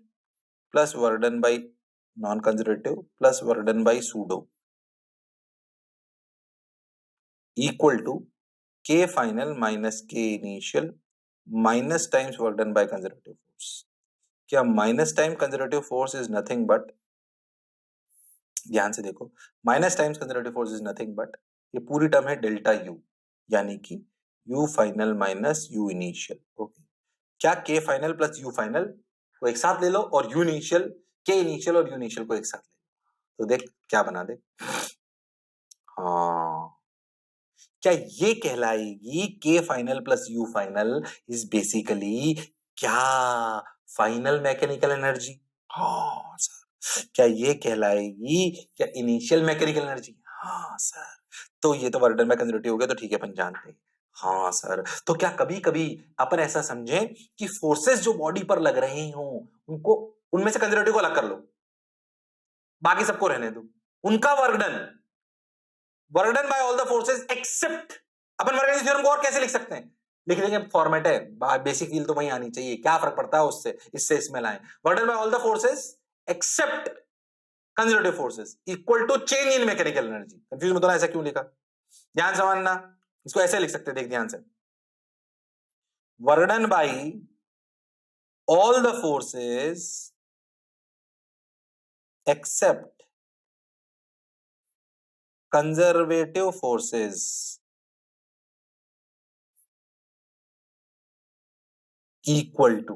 A: plus work done by non conservative plus work done by pseudo equal to K final minus K initial minus times work done by conservative force. क्या minus time conservative force is nothing but, ध्यान से देखो, minus times conservative force is nothing but, ये पूरी टर्म है डेल्टा यू, यानी कि U final minus U initial. Okay, क्या K final plus you final को एक साथ ले लो और यू इनिशियल, के इनिशियल और यू इनिशियल को एक साथ ले लो, तो देख क्या बना दे। हाँ, क्या ये कहलाएगी के final plus you final is basically क्या, फाइनल मैकेनिकल एनर्जी। हाँ सर, क्या ये कहलाएगी क्या इनिशियल मैकेनिकल एनर्जी। हाँ सर, तो ये तो वर्क डन बाय कंजर्वेटिव हो गया, तो ठीक है अपन जानते हैं। हाँ सर, तो क्या कभी कभी अपन ऐसा समझें कि फोर्सेस जो बॉडी पर लग रहे हो उनको, उनमें से कंजर्वेटिव को अलग कर लो, बाकी सबको रहने दो, उनका work done by all the forces except, अपन वर्क एनर्जी थ्योरम को और कैसे लिख सकते हैं, लिख देंगे, फॉर्मेट है, बेसिक फील तो वही आनी चाहिए, क्या फर्क पड़ता है उससे, इससे इसमें लाएं, work done by all the forces except conservative forces equal to change in mechanical energy. Confuse मत होना ऐसा क्यों लिखा, ध्यान समझना, इसको ऐसे लिख सकते हैं, देख ध्यान से, work done by all the forces except conservative forces equal to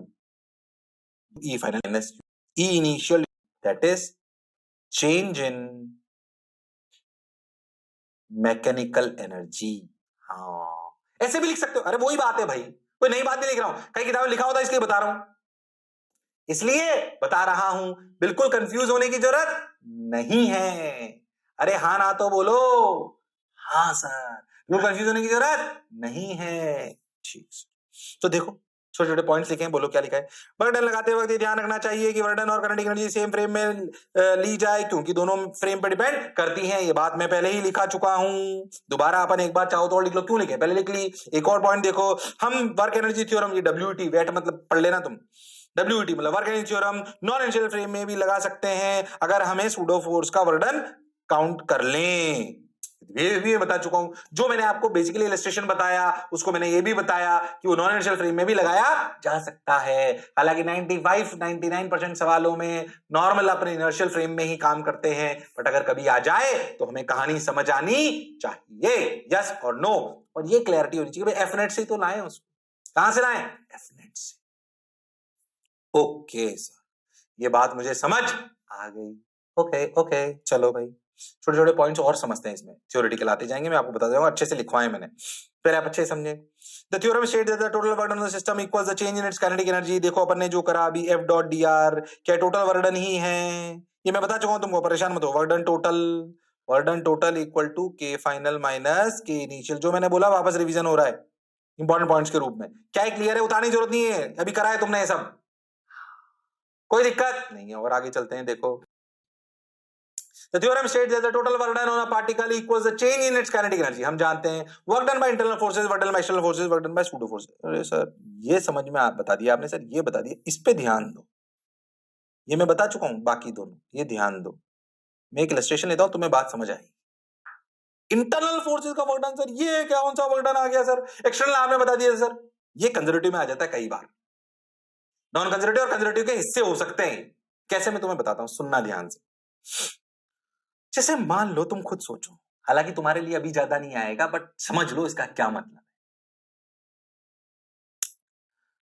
A: E final minus E initial, that is change in mechanical energy. हाँ, ऐसे भी लिख सकते हो, अरे वही बात है भाई, कोई नई बात नहीं लिख रहा हूं, कई किताबें लिखा होता है इसलिए बता रहा हूं, इसलिए बता रहा हूं, बिल्कुल कंफ्यूज होने की जरूरत नहीं है। अरे हाँ ना तो बोलो, हाँ सर, बिल्कुल कंफ्यूज होने की जरूरत नहीं है। ठीक, तो देखो छोटे छोटे पॉइंट्स लिखे हैं, बोलो क्या लिखा है। वर्क डन लगाते वक्त ये ध्यान रखना चाहिए कि वर्क डन और काइनेटिक एनर्जी सेम फ्रेम में ली जाए, क्योंकि दोनों फ्रेम पर डिपेंड करती हैं, ये बात मैं पहले ही लिखा चुका हूं, दोबारा अपन एक बार चाहो तो और लिख लो, क्यों लिखे, पहले लिख ली। एक और पॉइंट देखो, हम वर्क एनर्जी थ्योरम, ये WET वेट मतलब पढ़ लेना तुम, WET मतलब work energy theorem non initial frame में भी लगा सकते हैं अगर हमें सूडो फोर्स का वर्क डन काउंट कर लें। ये भी बता चुका हूं, जो मैंने आपको बेसिकली इलस्ट्रेशन बताया उसको मैंने ये भी बताया कि वो नॉन इनिशियल फ्रेम में भी लगाया जा सकता है। हालांकि 99% सवालों में नॉर्मल अपने इनर्शियल फ्रेम में ही काम करते हैं, बट अगर कभी आ जाए तो हमें कहानी समझ आनी चाहिए, यस और नो, और ये क्लैरिटी होनी चाहिए, एफनेट से तो लाएं उसको, कहां से लाएं, एफनेट से। ओके सर, ये बात मुझे समझ आ गई। ओके ओके, चलो भाई, छोटे छोटे पॉइंट्स और समझते हैं, इसमें थ्योरेटिकल आते जाएंगे, मैं आपको बता दूंगा, अच्छे से लिखवाए मैंने, पहले आप अच्छे से समझे। The theorem states that the total work done on the system equals the change in its kinetic energy. देखो अपन ने जो करा अभी F डॉट dr, क्या टोटल वर्क डन ही है, ये मैं बता चुका हूं तुमको, परेशान मत हो। Work done total equal to K final minus K initial, जो मैंने बोला वापस रिवीजन हो रहा है इंपॉर्टेंट पॉइंट्स के रूप में, क्या क्लियर है, उतारने की जरूरत नहीं है, अभी करा है तुमने ये सब, कोई दिक्कत नहीं है। और आगे चलते हैं, देखो the theorem states that the total work done on a particle equals the change in its kinetic energy। हम जानते हैं work done by internal forces, work done by external forces, work done by pseudo forces। अरे सर ये समझ में आप बता दिया आपने, सर ये बता दिया, इस पे ध्यान दो, ये मैं बता चुका हूं, बाकी दोनों ये ध्यान दो, मैं एक इलस्ट्रेशन लेता हूं, तुम्हें बात समझ आएगी। इंटरनल फोर्सेस का वर्क डन, सर ये क्या कौन सा वर्क डन आ गया सर, एक्सटर्नल आपने बता दिया सर, ये कंजर्वेटिव में आ जाता है कई बार, नॉन कंजर्वेटिव और कंजर्वेटिव के हिस्से हो सकते हैं, कैसे मैं तुम्हें बताता हूं, सुनना ध्यान से। जैसे मान लो तुम खुद सोचो, हालांकि तुम्हारे लिए अभी ज्यादा नहीं आएगा, बट समझ लो इसका क्या मतलब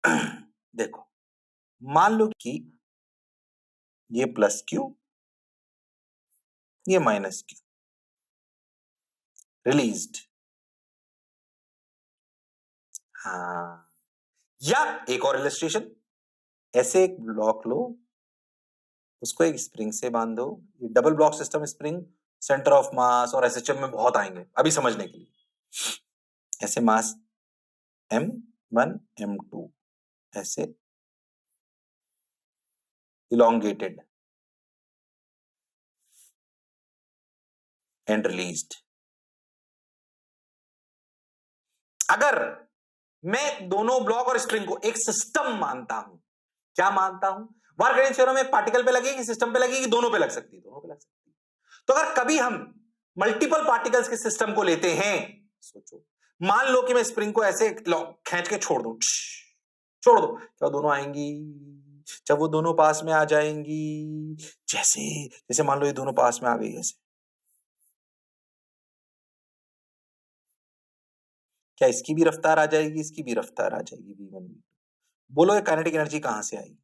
A: है। देखो, मान लो कि ये प्लस क्यू, ये माइनस क्यू, रिलीज्ड। हाँ, या एक और इलस्ट्रेशन, ऐसे एक ब्लॉक लो, उसको एक स्प्रिंग से बांधो। ये double block system spring centre of mass और एसएचएम में बहुत आएंगे अभी समझने के लिए। ऐसे मास M1 M2 ऐसे इलोंगेटेड एंड रिलीज्ड। अगर मैं दोनों ब्लॉक और स्ट्रिंग को एक सिस्टम मानता हूं, क्या मानता हूं? वर्क रेडियस थ्योरम में पार्टिकल पे लगेगी, सिस्टम पे लगेगी, दोनों पे लग सकती है, दोनों पे लग सकती है। तो अगर कभी हम मल्टीपल पार्टिकल्स के सिस्टम को लेते हैं, सोचो, मान लो कि मैं स्प्रिंग को ऐसे खींच के छोड़ दूं, छोड़ दो, क्या दोनों आएंगी? जब वो दोनों पास में आ जाएंगी, जैसे जैसे मान लो ये दोनों पास में आ गई, ऐसे क्या इसकी भी रफ्तार आ जाएगी, इसकी भी रफ्तार आ जाएगी v1 v2? बोलो ये काइनेटिक एनर्जी कहां से आई?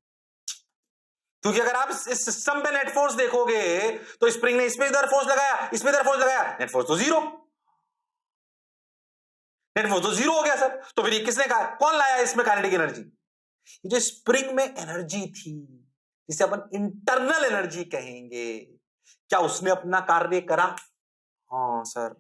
A: क्योंकि अगर आप इस सिस्टम पे नेट फोर्स देखोगे तो स्प्रिंग ने इस पे इधर फोर्स लगाया, इस पे इधर फोर्स लगाया, नेट फोर्स तो जीरो, नेट फोर्स तो जीरो हो गया सर। तो फिर ये किसने कहा, कौन लाया इसमें काइनेटिक एनर्जी? ये जो स्प्रिंग में एनर्जी थी, जिसे अपन इंटरनल एनर्जी कहेंगे, क्या उसने अपना कार्य करा? हाँ सर।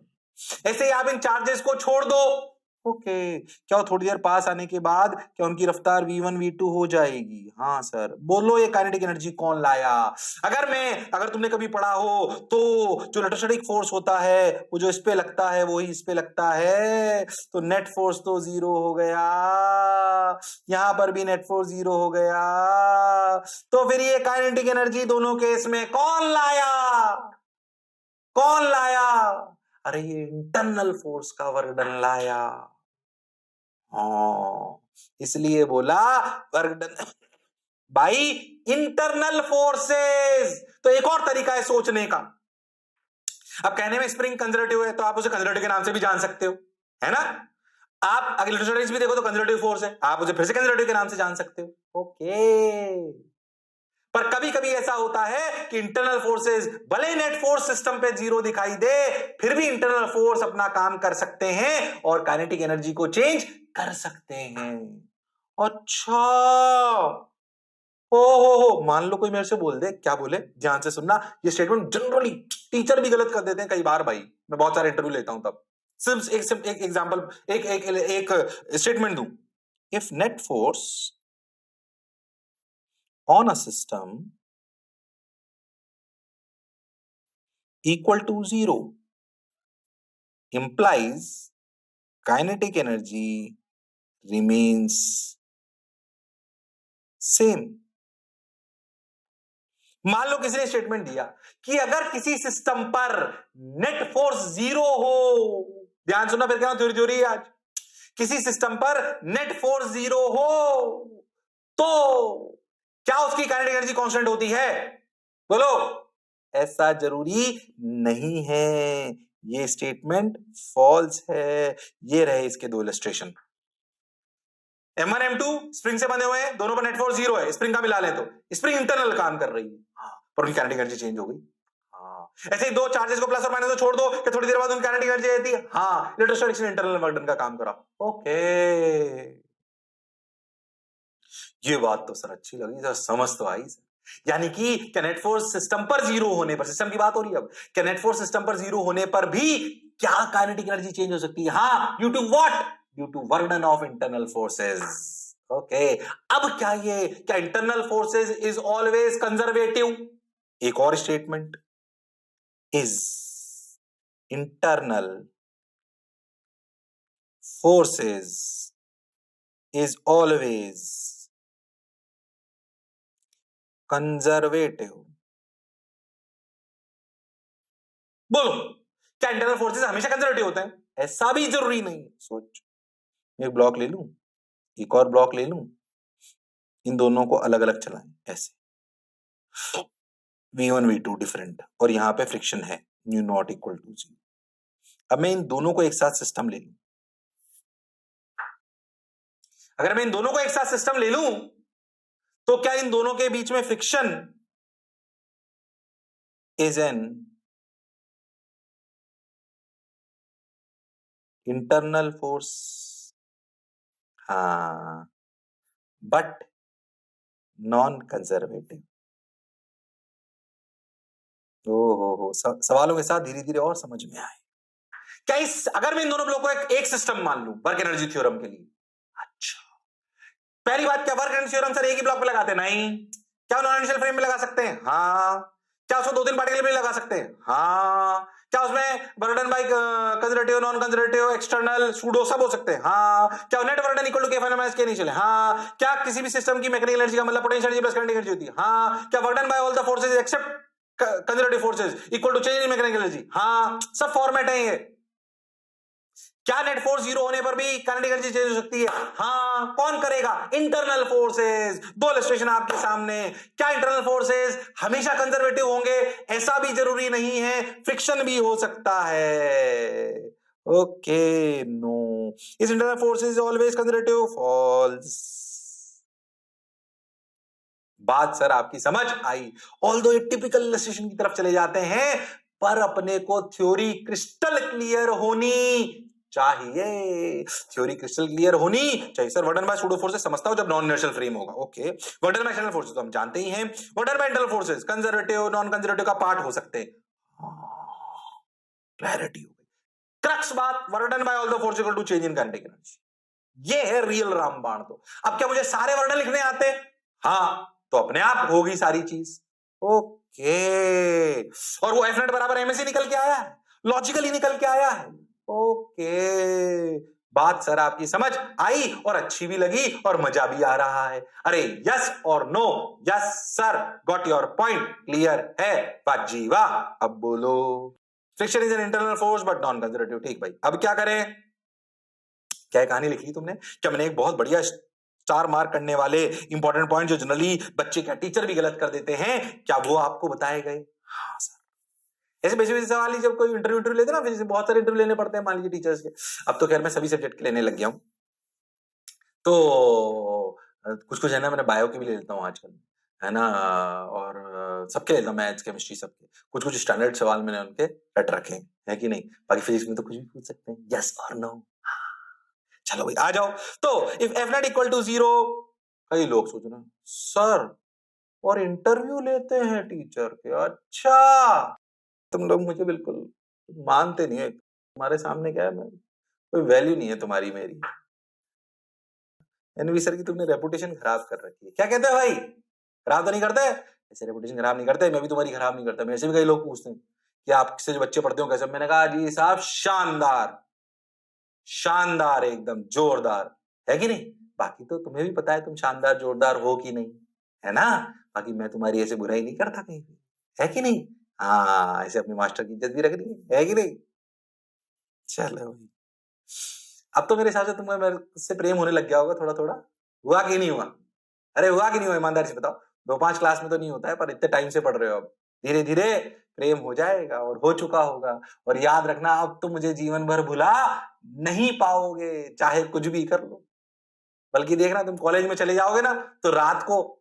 A: ऐसे ही आप इन चार्जेस को छोड़ दो, ओके, क्या वो थोड़ी देर पास आने के बाद क्या उनकी रफ्तार v1 v2 हो जाएगी? हाँ सर। बोलो ये काइनेटिक एनर्जी कौन लाया? अगर तुमने कभी पढ़ा हो तो जो इलेक्ट्रोस्टैटिक फोर्स होता है वो जो इस पे लगता है वही इस पे लगता है, तो नेट फोर्स तो जीरो हो गया, यहां पर भी नेट फोर्स जीरो हो गया। तो फिर ये काइनेटिक एनर्जी दोनों केस में कौन लाया? कौन लाया? अरे ये इंटरनल फोर्स का वर्क डन लाया। हाँ, इसलिए बोला work done by internal forces. तो एक और तरीका है सोचने का। अब कहने में स्प्रिंग कंजर्वेटिव है तो आप उसे कंजर्वेटिव के नाम से भी जान सकते हो, है ना? आप अगर इलेक्ट्रोस्टैटिक्स भी देखो तो कंजर्वेटिव फोर्स है, आप उसे फिर से कंजर्वेटिव के नाम से जान सकते हो, ओके। पर कभी कभी ऐसा होता है कि इंटरनल फोर्सेस भले नेट फोर्स सिस्टम पे जीरो दिखाई दे, फिर भी इंटरनल फोर्स अपना काम कर सकते हैं और काइनेटिक एनर्जी को चेंज कर सकते हैं। अच्छा, हो मान लो कोई मेरे से बोल दे, क्या बोले, ध्यान से सुनना, ये स्टेटमेंट जनरली टीचर भी गलत कर देते हैं कई बार भाई, मैं बहुत सारे इंटरव्यू लेता हूं तब। सिर्फ एक एग्जांपल, एक स्टेटमेंट दूं। If net force on a system equal to zero implies kinetic energy remains same। मान लो किसी ने स्टेटमेंट दिया कि अगर किसी सिस्टम पर नेट फोर्स जीरो हो, ध्यान सुनना फिर क्या थ्योरी थ्योरी आज, किसी सिस्टम पर नेट फोर्स जीरो हो तो क्या उसकी काइनेटिक एनर्जी कांस्टेंट होती है? बोलो। ऐसा जरूरी नहीं है, ये स्टेटमेंट फॉल्स है। ये रहे इसके दो इलस्ट्रेशन। M1 M2 स्प्रिंग से बने हुए हैं, दोनों पर नेट फोर्स जीरो है, स्प्रिंग का मिला ले तो स्प्रिंग इंटरनल काम कर रही है, पर उनकी काइनेटिक एनर्जी चेंज हो गई। ऐसे ही दो चार्जेस को प्लस और माइनस तो छोड़ दो कि थोड़ी देर बाद उनकी काइनेटिक एनर्जी आती है। हाँ, इलेक्ट्रोस्टैटिक्स ने इंटरनल वर्क डन का काम करा, ओके। ये बात तो सर अच्छी लगी सर, समझ तो आई सर। यानी कि क्या नेट फोर्स सिस्टम पर जीरो होने पर, सिस्टम की बात हो रही है अब, क्या नेट फोर्स सिस्टम पर जीरो होने पर भी क्या काइनेटिक एनर्जी चेंज हो सकती है? हाँ, due to what? Due to work done of internal forces, okay. अब क्या internal forces is always conservative? एक और statement, is internal forces is always conservative. बोलो, क्या इंटरनल फोर्सेस हमेशा कंजर्वेटिव होते हैं? ऐसा भी जरूरी नहीं। सोच, एक ब्लॉक ले लूं, एक और ब्लॉक ले लूं, इन दोनों को अलग अलग चलाएं ऐसे, v1 v2 डिफरेंट, और यहां पे फ्रिक्शन है न्यू नॉट इक्वल टू 0। अब मैं इन दोनों को एक साथ सिस्टम ले लूं, अगर मैं इन दोनों को एक साथ सिस्टम ले लूं तो क्या इन दोनों के बीच में friction is an internal force, हाँ, बट नॉन कंजर्वेटिव। ओ हो, सवालों के साथ धीरे धीरे और समझ में आए। क्या इस, अगर मैं इन दोनों ब्लॉक को एक सिस्टम मान लूं वर्क एनर्जी थ्योरम के लिए, अच्छा, पहली बात, क्या वर्क एनर्जी थ्योरम सर एक ही ब्लॉक पे लगाते हैं? नहीं। क्या नॉन इनिशियल फ्रेम में लगा सकते हैं? हाँ। क्या उसको 2-3 पार्टिकल में लगा सकते हैं? हाँ। क्या उसमें burden by conservative, non conservative, external, pseudo सब हो सकते हैं? हाँ। क्या net burden equal to K final minus K initial है? हाँ। क्या किसी भी सिस्टम की मैकेनिकल एनर्जी का मतलब potential energy plus kinetic energy होती है? हाँ। क्या work done by all the forces except conservative forces equal to change in mechanical energy? हाँ। सब फॉर्मेट है ये। क्या नेट फोर्स जीरो होने पर भी काइनेटिक एनर्जी चेंज हो सकती है? हाँ। कौन करेगा? Internal forces. दो इलस्ट्रेशन आपके सामने। क्या इंटरनल फोर्सेस हमेशा कंजर्वेटिव होंगे? ऐसा भी जरूरी नहीं है, फ्रिक्शन भी हो सकता है। Okay, no, is internal forces always conservative, false. बात सर आपकी समझ आई। ऑल्दो ये टिपिकल इलस्ट्रेशन की तरफ चले जाते हैं, पर अपने को थ्योरी क्रिस्टल क्लियर होनी चाहिए। थ्योरी क्रिस्टल क्लियर होनी चाहिए। Sir work done by pseudo forces समझता हूं जब नॉन इनर्शियल फ्रेम होगा, okay. Work done by external forces तो हम जानते ही हैं। Work done by internal forces conservative, non conservative का पार्ट हो सकते हैं। क्लैरिटी हो गई। क्रक्स बात, work done by all the force equal to change in kinetic energy. ये है रियल रामबाण। तो अब क्या मुझे सारे वर्डन लिखने आते? हाँ, तो अपने आप होगी सारी चीज। ओके, और वो एफ नेट बराबर एमएससी निकल के आया है, लॉजिकली निकल के आया है। ओके, बात सर आपकी समझ आई और अच्छी भी लगी और मजा भी आ रहा है। अरे यस और no? Yes sir, got your point, clear है, बाजी वाह। अब बोलो। Friction is an internal force but non conservative, ठीक भाई। अब क्या करें? क्या कहानी लिख ली तुमने? क्या मैंने एक बहुत बढ़िया स्टार मार्क करने वाले इंपॉर्टेंट पॉइंट जो जनरली बच्चे क्या टीचर भी गलत कर देते हैं, क्या वो आपको बताए गए? हाँ सर। ऐसे बेसिक बेसिक सवाल ही जब कोई इंटरव्यू लेते ना, फिर बहुत सारे इंटरव्यू लेने पड़ते हैं मान लीजिए टीचर्स के। अब तो खैर मैं सभी सब्जेक्ट के लेने लग गया हूँ, तो कुछ कुछ है ना, मैंने बायो की भी ले लेता हूँ आजकल, है ना, और सबके लेता हूँ, मैथ्स केमिस्ट्री सबके। कुछ कुछ स्टैंडर्ड सवाल मैंने उनके रट रखे हैं, है कि नहीं? बाकी फिजिक्स में तो कुछ भी पूछ सकते हैं, यस और नो। चलो भाई आ जाओ। तो if F not equal to zero, कई लोग सोच रहे हैं सर और इंटरव्यू लेते हैं टीचर के, अच्छा। तुम लोग मुझे बिल्कुल मानते नहीं है, तुम्हारे सामने क्या है, मैं कोई वैल्यू नहीं है तुम्हारी मेरी। एनवी सर की तुमने रेपुटेशन खराब कर रखी है। क्या कहते हैं भाई? खराब तो नहीं करते? ऐसे रेपुटेशन खराब नहीं करते, मैं भी तुम्हारी खराब नहीं करता। मेरे से भी कई लोग पूछते हैं कि आपसे जो बच्चे पढ़ते हो कैसे, मैंने कहा जी साहब शानदार, शानदार, एकदम जोरदार, है कि नहीं? बाकी तो तुम्हें भी पता है तुम शानदार जोरदार हो कि नहीं, है ना? बाकी मैं तुम्हारी ऐसे बुराई नहीं करता कहीं भी, है कि नहीं? हाँ, ऐसे अपने मास्टर की इज्जत भी रखनी है कि नहीं? चलो भाई, अब तो मेरे हिसाब से तुम्हें मेरे से प्रेम होने लग गया होगा थोड़ा थोड़ा। हुआ कि नहीं हुआ? अरे हुआ कि नहीं हुआ, ईमानदारी से बताओ। 2-5 क्लास में तो नहीं होता है, पर इतने टाइम से पढ़ रहे हो, अब धीरे धीरे प्रेम हो जाएगा और हो चुका होगा। और याद रखना, अब तो मुझे जीवन भर भुला नहीं पाओगे, चाहे कुछ भी कर लो। बल्कि देखना, तुम कॉलेज में चले जाओगे ना, तो रात को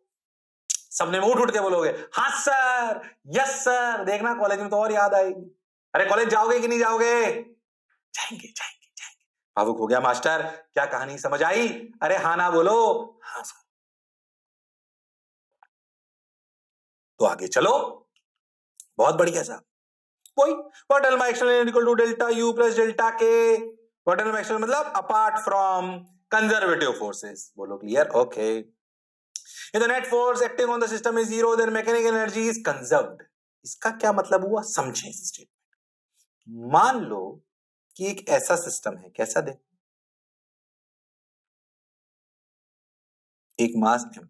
A: सबने उठ उठ के बोलोगे हाँ सर, यस सर। देखना कॉलेज में तो और याद आएगी। अरे कॉलेज जाओगे कि नहीं जाओगे? जाएंगे जाएंगे जाएंगे। भावुक हो गया मास्टर, क्या कहानी समझ आई? अरे हाँ ना बोलो। हाँ सर। तो आगे चलो, बहुत बढ़िया सा। कोई वर्डल में external equal to delta U plus delta K. वर्डल में एक्सटर्नल मतलब अपार्ट फ्रॉम कंजर्वेटिव फोर्सेस। बोलो clear? Okay. If the net force acting on the system is zero, then mechanical energy is conserved. इसका क्या मतलब हुआ, समझें इस स्टेटमेंट। मान लो कि एक ऐसा सिस्टम है, कैसा दे, एक मास m।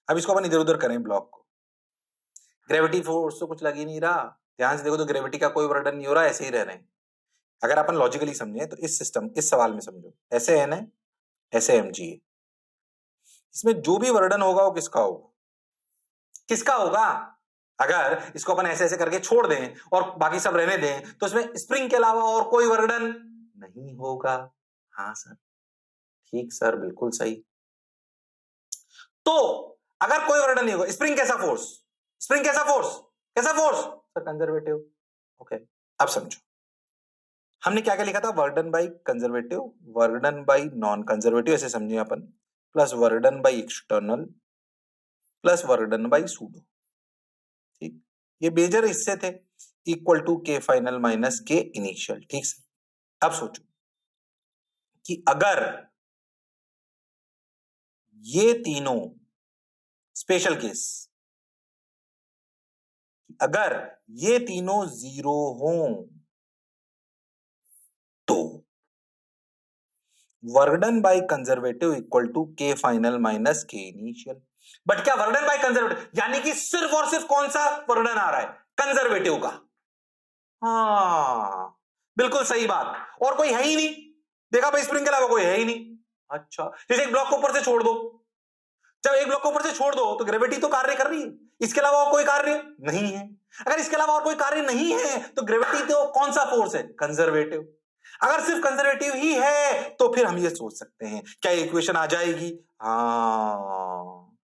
A: अब इसको अपन इधर उधर करें ब्लॉक को, ग्रेविटी फोर्स तो कुछ लग ही नहीं रहा, ध्यान से देखो तो ग्रेविटी का कोई वर्डन नहीं हो रहा, ऐसे ही रह रहे हैं। अगर अपन लॉजिकली समझे तो इस सिस्टम, इस सवाल में समझो, ऐसे एन है, ऐसे एम जी है, इसमें जो भी वर्डन होगा वो किसका होगा? किसका होगा? अगर इसको अपन ऐसे ऐसे करके छोड़ दें और बाकी सब रहने दें, तो इसमें स्प्रिंग के अलावा और कोई वर्डन नहीं होगा। हाँ सर, ठीक सर, बिल्कुल सही। तो अगर कोई वर्डन नहीं होगा, स्प्रिंग कैसा फोर्स? स्प्रिंग कैसा फोर्स? कैसा फोर्स? Sir conservative. ओके, अब समझो, हमने क्या क्या लिखा था, work done by conservative, work done by non conservative ऐसे समझे अपन, plus work done by external plus work done by pseudo. ठीक, ये मेजर हिस्से थे, equal to K final minus K initial. ठीक सर, अब सोचो कि अगर ये तीनों स्पेशल केस, अगर ये तीनों जीरो हों तो work done by conservative equal to K final minus K initial. But क्या वर्क डन बाई कंजर्वेटिव, यानी कि सिर्फ और सिर्फ कौन सा वर्क डन आ रहा है, कंजर्वेटिव का। हाँ बिल्कुल सही बात, और कोई है ही नहीं, देखा भाई स्प्रिंग के अलावा कोई है ही नहीं। अच्छा, जैसे एक ब्लॉक को ऊपर से छोड़ दो, जब एक ब्लॉक को ऊपर से छोड़ दो तो ग्रेविटी तो कार्य कर रही है, इसके अलावा और कोई कार्य नहीं है। अगर इसके अलावा और कोई कार्य नहीं है तो ग्रेविटी तो कौन सा फोर्स है, कंजर्वेटिव। अगर सिर्फ कंजर्वेटिव ही है तो फिर हम ये सोच सकते हैं क्या इक्वेशन आ जाएगी। हाँ,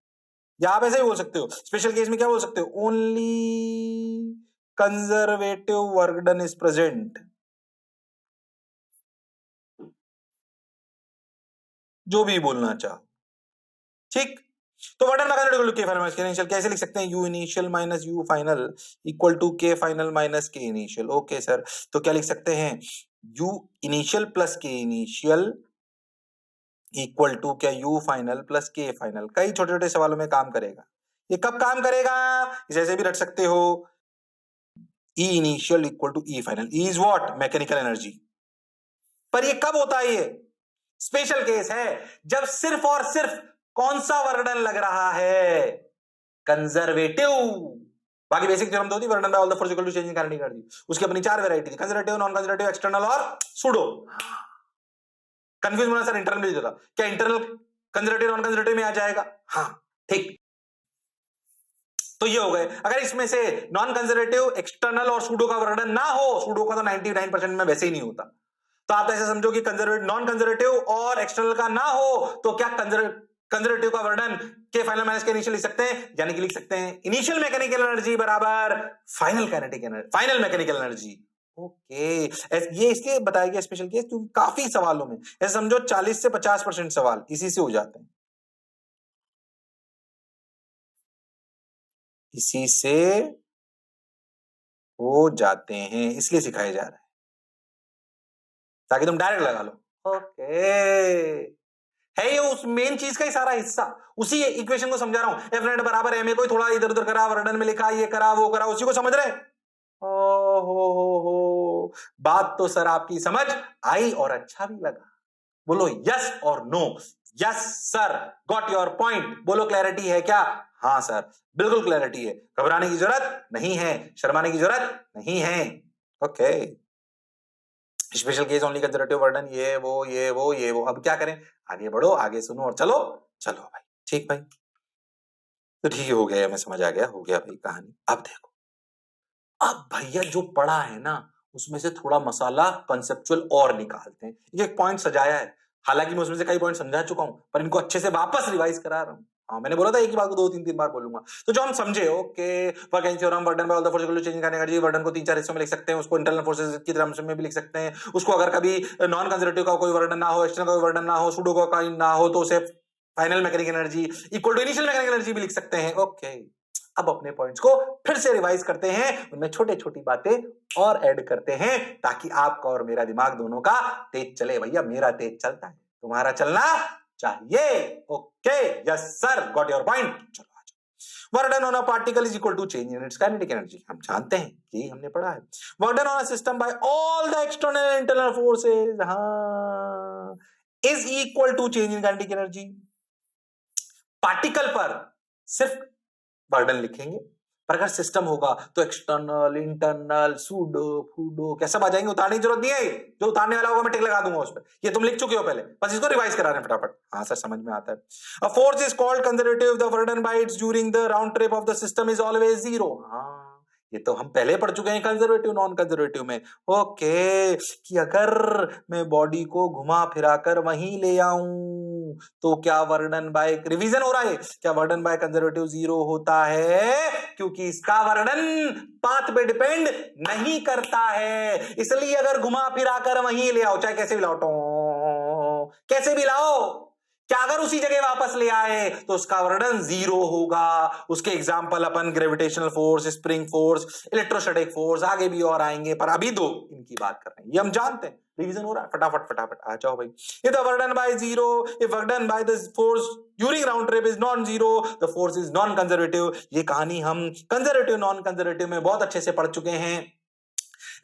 A: या आप ऐसे ही बोल सकते हो, स्पेशल केस में क्या बोल सकते हो, only conservative work done is present, जो भी बोलना चाहो। ठीक, तो work done by conservative K final minus K initial कैसे लिख सकते हैं, U initial minus U final equal to K final minus K initial. Okay sir, तो क्या लिख सकते हैं, U initial plus K initial equal to क्या, U final plus K final. कई छोटे छोटे सवालों में काम करेगा, ये कब काम करेगा, जैसे भी रख सकते हो, E initial equal to E final. E is what, mechanical energy. पर ये कब होता है, ये स्पेशल केस है, जब सिर्फ और सिर्फ कौन सा वर्कडन लग रहा है, कंजर्वेटिव। बाकी बेसिक थ्योरम तो थी, work done by all the force equal to change in kinetic energy, उसकी अपनी चार वैरायटी थी, कंजर्वेटिव, नॉन कंजर्वेटिव, एक्सटर्नल और सूडो। कंफ्यूज होना सर, इंटरनल भी था, क्या इंटरनल कंजर्वेटिव नॉन कंजर्वेटिव में आ जाएगा। हाँ ठीक, तो ये हो गए। अगर इसमें से नॉन कंजर्वेटिव, एक्सटर्नल और सूडो का वर्णन ना हो, सूडो का तो 99% में वैसे ही नहीं होता, तो आप ऐसे समझो कि कंजर्वेटिव, नॉन कंजर्वेटिव और एक्सटर्नल का ना हो तो क्या कंजर्वेटिव का वर्णन के फाइनल माइनस के इनिशियल लिख सकते हैं, यानी कि लिख सकते हैं इनिशियल मैकेनिकल एनर्जी बराबर final kinetic energy, final mechanical energy. Okay, ये इसलिए बताया गया स्पेशल केस क्योंकि काफी सवालों में ऐसे समझो 40 से 50% सवाल इसी से हो जाते हैं, इसी से हो जाते हैं, इसलिए सिखाया जा रहा है ताकि तुम डायरेक्ट लगा लो। ओके, है ये उस मेन चीज का ही सारा हिस्सा, उसी इक्वेशन को समझा रहा हूं, एफ नेट बराबर एम ए, कोई थोड़ा इधर उधर करा, वर्णन में लिखा, ये करा वो करा, उसी को समझ रहे। ओ हो, बात तो सर आपकी समझ आई और अच्छा भी लगा। बोलो यस और no. Yes sir, got your point. बोलो क्लैरिटी है क्या, हाँ सर बिल्कुल क्लैरिटी है, घबराने की जरूरत नहीं है, शर्माने की जरूरत नहीं है। Okay, special case only conservative work done, ये वो ये वो ये वो। अब क्या करें, आगे बढ़ो, आगे सुनो और चलो। चलो भाई, ठीक भाई, तो ठीक हो गया, मैं समझ आ गया, हो गया भाई कहानी। अब देखो, अब भैया जो पढ़ा है ना उसमें से थोड़ा मसाला कंसेप्चुअल और निकालते हैं। ये एक पॉइंट सजाया है, हालांकि मैं उसमें से कई पॉइंट समझा चुका हूं, पर इनको अच्छे से वापस रिवाइज करा रहा हूं। हाँ, मैंने बोला था एक ही बात को दो तीन तीन बार बोलूंगा। तो जो हम समझे, okay, working theorem, work done by all the forces equal to change in kinetic energy, work done को तीन चार हिस्सों में लिख सकते हैं, उसको इंटरनल फोर्सेस की टर्म्स में भी लिख सकते हैं, उसको अगर कभी नॉन कंजर्वेटिव का कोई वर्डन ना हो, एक्सटर्नल का कोई वर्डन ना हो, सूडो का कोई ना हो, तो उसे final mechanical energy equal to initial mechanical energy भी लिख सकते हैं। ओके, अब अपने पॉइंट्स को फिर से रिवाइज करते हैं, उनमें छोटे छोटी बातें और ऐड करते हैं ताकि आपका और मेरा दिमाग दोनों का तेज चले। भैया मेरा तेज चलता है, तुम्हारा चलना चाहिए। Okay, yes sir, got your point. चलो आ जाओ। Work done on a particle is equal to change in its kinetic energy, हम जानते हैं, यही हमने पढ़ा है। Work done on a system by all the external and internal forces, हाँ, is equal to change in kinetic energy. Particle पर सिर्फ बर्डन लिखेंगे, पर अगर सिस्टम होगा तो एक्सटर्नल, इंटरनल, सूडो, फूडो क्या सब आ जाएंगे, उतारने की जरूरत नहीं है। जो उतारने वाला होगा मैं टिक लगा दूंगा उस पर, ये तुम लिख चुके हो पहले, बस इसको रिवाइज करा रहे हैं फटाफट। हाँ सर समझ में आता है। A force is called conservative, the burden bye it's during the round trip of the system is always zero. हाँ, ये तो हम पहले पढ़ चुके हैं कंजर्वेटिव नॉन कंजर्वेटिव में। ओके, कि अगर मैं बॉडी को घुमा फिरा कर वहीं ले आऊं तो क्या वर्णन बाय, रिवीजन हो रहा है, क्या वर्णन बाय कंजर्वेटिव 0 होता है? क्योंकि इसका वर्णन पाथ पे डिपेंड नहीं करता है। इसलिए अगर घुमा फिरा कर वहीं ले आओ, चाहे कैसे भी लाओ, कैसे भी लाओ, क्या अगर उसी जगह वापस ले आए तो उसका वर्णन 0 होगा। उसके एग्जाम्पल अपन gravitational force, spring force, electrostatic force, आगे भी और आएंगे, पर अभी दो इनकी बात कर रहे हैं, ये हम जानते हैं। रिवीजन हो रहा है, फटाफट फटाफट आ जाओ भाई। If the work done bye 0, if work done by the force during round trip is non zero, the force is non conservative. ये कहानी हम कंजर्वेटिव नॉन कंजर्वेटिव में बहुत अच्छे से पढ़ चुके हैं।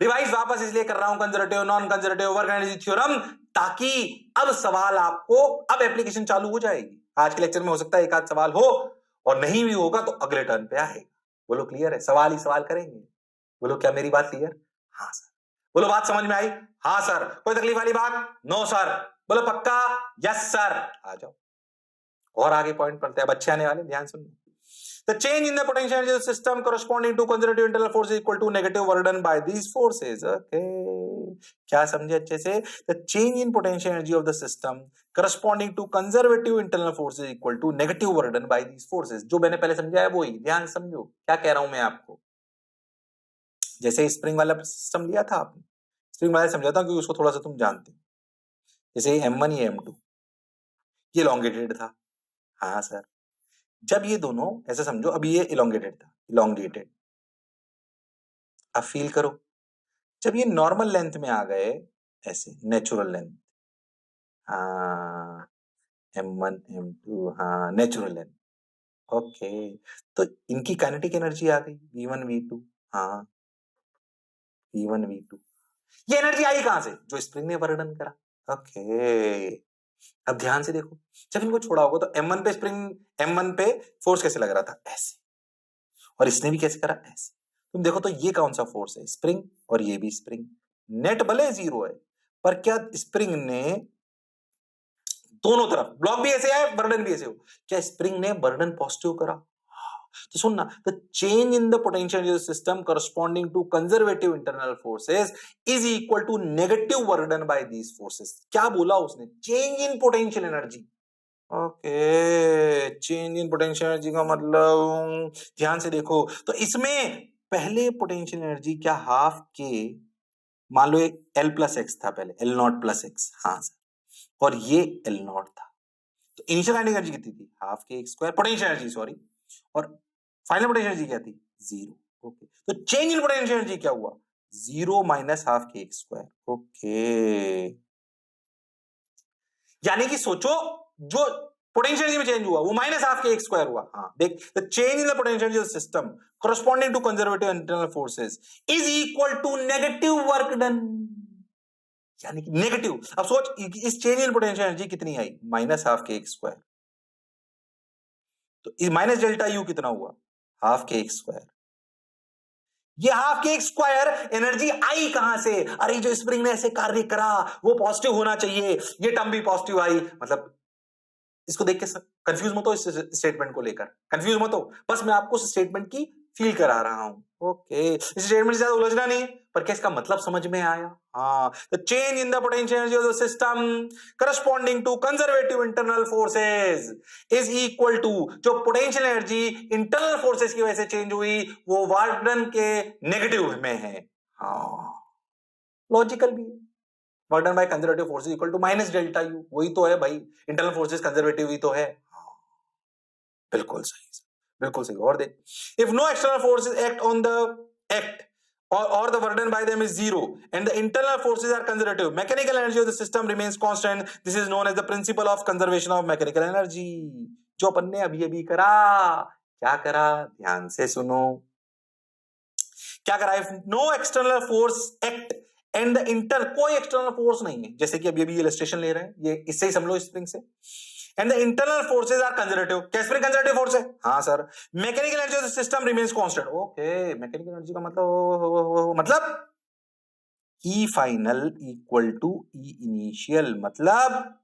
A: रिवाइज वापस इसलिए कर रहा हूं conservative non conservative work energy theorem, ताकि अब सवाल आपको, अब एप्लीकेशन चालू हो जाएगी। आज के लेक्चर में हो सकता है एक आध सवाल हो, और नहीं भी होगा तो अगले टर्न पे आएगा। बोलो क्लियर है? सवाल ही सवाल करेंगे। बोलो क्या मेरी बात क्लियर? हाँ सर। बोलो बात समझ में आई? हाँ सर। कोई तकलीफ वाली बात? No sir. बोलो पक्का? Yes sir. आ जाओ और आगे पॉइंट पढ़ते हैं, अब अच्छे आने वाले, ध्यान सुनिए। The change in the potential energy of the system corresponding to conservative internal force is equal to negative work done by these forces. Okay. क्या समझे अच्छे से? The change in potential energy of the system corresponding to conservative internal force is equal to negative work done by these forces. जो मैंने पहले समझाया वही ध्यान समझो। क्या कह रहा हूं मैं आपको? जैसे स्प्रिंग वाला सिस्टम लिया था आपने, स्प्रिंग वाला समझाता हूं क्योंकि उसको थोड़ा सा तुम जानते हो। जैसे M1 ये M2 ये elongated था। हाँ सर। जब ये दोनों ऐसे समझो, अभी ये इलोंगेटेड था, इलोंगेटेड। अब फील करो, जब ये नॉर्मल लेंथ में आ गए, ऐसे नेचुरल लेंथ, हाँ M1 M2, हाँ नेचुरल लेंथ, ओके, तो इनकी काइनेटिक एनर्जी आ गई V1 V2, हाँ V1 V2। ये एनर्जी आई कहां से? जो स्प्रिंग ने वर्णन करा। ओके, अब ध्यान से देखो, जब इनको छोड़ा होगा तो M1 पे स्प्रिंग, M1 पे फोर्स कैसे लग रहा था? ऐसे, और इसने भी कैसे करा? ऐसे। तुम देखो तो ये कौन सा फोर्स है? स्प्रिंग, और ये भी स्प्रिंग। नेट भले 0 है, पर क्या स्प्रिंग ने दोनों तरफ, ब्लॉक भी ऐसे है, बर्डन भी ऐसे हो, क्या स्प्रिंग ने बर्डन पॉजिटिव करा? तो सुनना, the change in the potential energy system corresponding to conservative internal forces is equal to negative work done by these forces. क्या बोला उसने? Change in potential energy. Okay, change in potential energy का मतलब ध्यान से देखो, तो इसमें पहले पोटेंशियल एनर्जी क्या हाफ के, मान लो एल प्लस एक्स था पहले, एल नॉट प्लस एक्स, हाँ सर, और ये एल नॉट था, तो इनिशियल काइनेटिक एनर्जी कितनी थी? हाफ के x square, potential energy sorry, और फाइनल पोटेंशियल एनर्जी क्या थी? 0। ओके, तो चेंज इन पोटेंशियल एनर्जी क्या हुआ? 0 माइनस हाफ के एक्स स्क्वायर। ओके, यानी कि सोचो, जो पोटेंशियल एनर्जी में चेंज हुआ वो माइनस हाफ के एक्स स्क्वायर हुआ। हाँ देख, the change in the potential energy of the system corresponding to conservative internal forces is equal to negative work done, यानी कि नेगेटिव। अब सोच, इस चेंज इन पोटेंशियल एनर्जी कितनी आई? माइनस हाफ के एक्स स्क्वायर, तो माइनस डेल्टा यू कितना हुआ? हाफ के एक्स स्क्वायर। ये हाफ के एक्स स्क्वायर एनर्जी आई कहां से? अरे जो स्प्रिंग ने ऐसे कार्य करा वो पॉजिटिव होना चाहिए, ये टर्म भी पॉजिटिव आई, मतलब इसको देख के कंफ्यूज मत हो, इस स्टेटमेंट को लेकर कंफ्यूज मत हो, बस मैं आपको उस स्टेटमेंट की फील करा रहा हूं। ओके, इस स्टेटमेंट से ज्यादा उलझना नहीं, पर क्या इसका मतलब समझ में आया? हाँ, the change in the potential energy of the system corresponding to conservative internal forces is equal to, जो पोटेंशियल एनर्जी इंटरनल फोर्सेस की वजह से चेंज हुई वो वर्क डन के नेगेटिव में है। हाँ, लॉजिकल भी है। Work done by conservative forces equal to minus delta U, वही तो है भाई, इंटरनल फोर्सेस कंजर्वेटिव ही तो है। बिल्कुल सही, बिल्कुल सही। और देख, if no external forces act on the act or the work done by them is 0 and the internal forces are conservative, mechanical energy of the system remains constant. This is known as the principle of conservation of mechanical energy, जो अपन ने अभी अभी करा। क्या करा? ध्यान से सुनो, क्या करा? If no external force act and the inter, कोई एक्सटर्नल फोर्स नहीं है, जैसे कि अभी अभी इलस्ट्रेशन ले रहे हैं, ये इससे ही समझ लो, स्प्रिंग से, and the internal forces are conservative. क्या स्प्रिंग कंजर्वेटिव फोर्स है? हाँ sir. Mechanical energy of the system remains constant. Okay, mechanical energy का मतलब E final equal to E initial, मतलब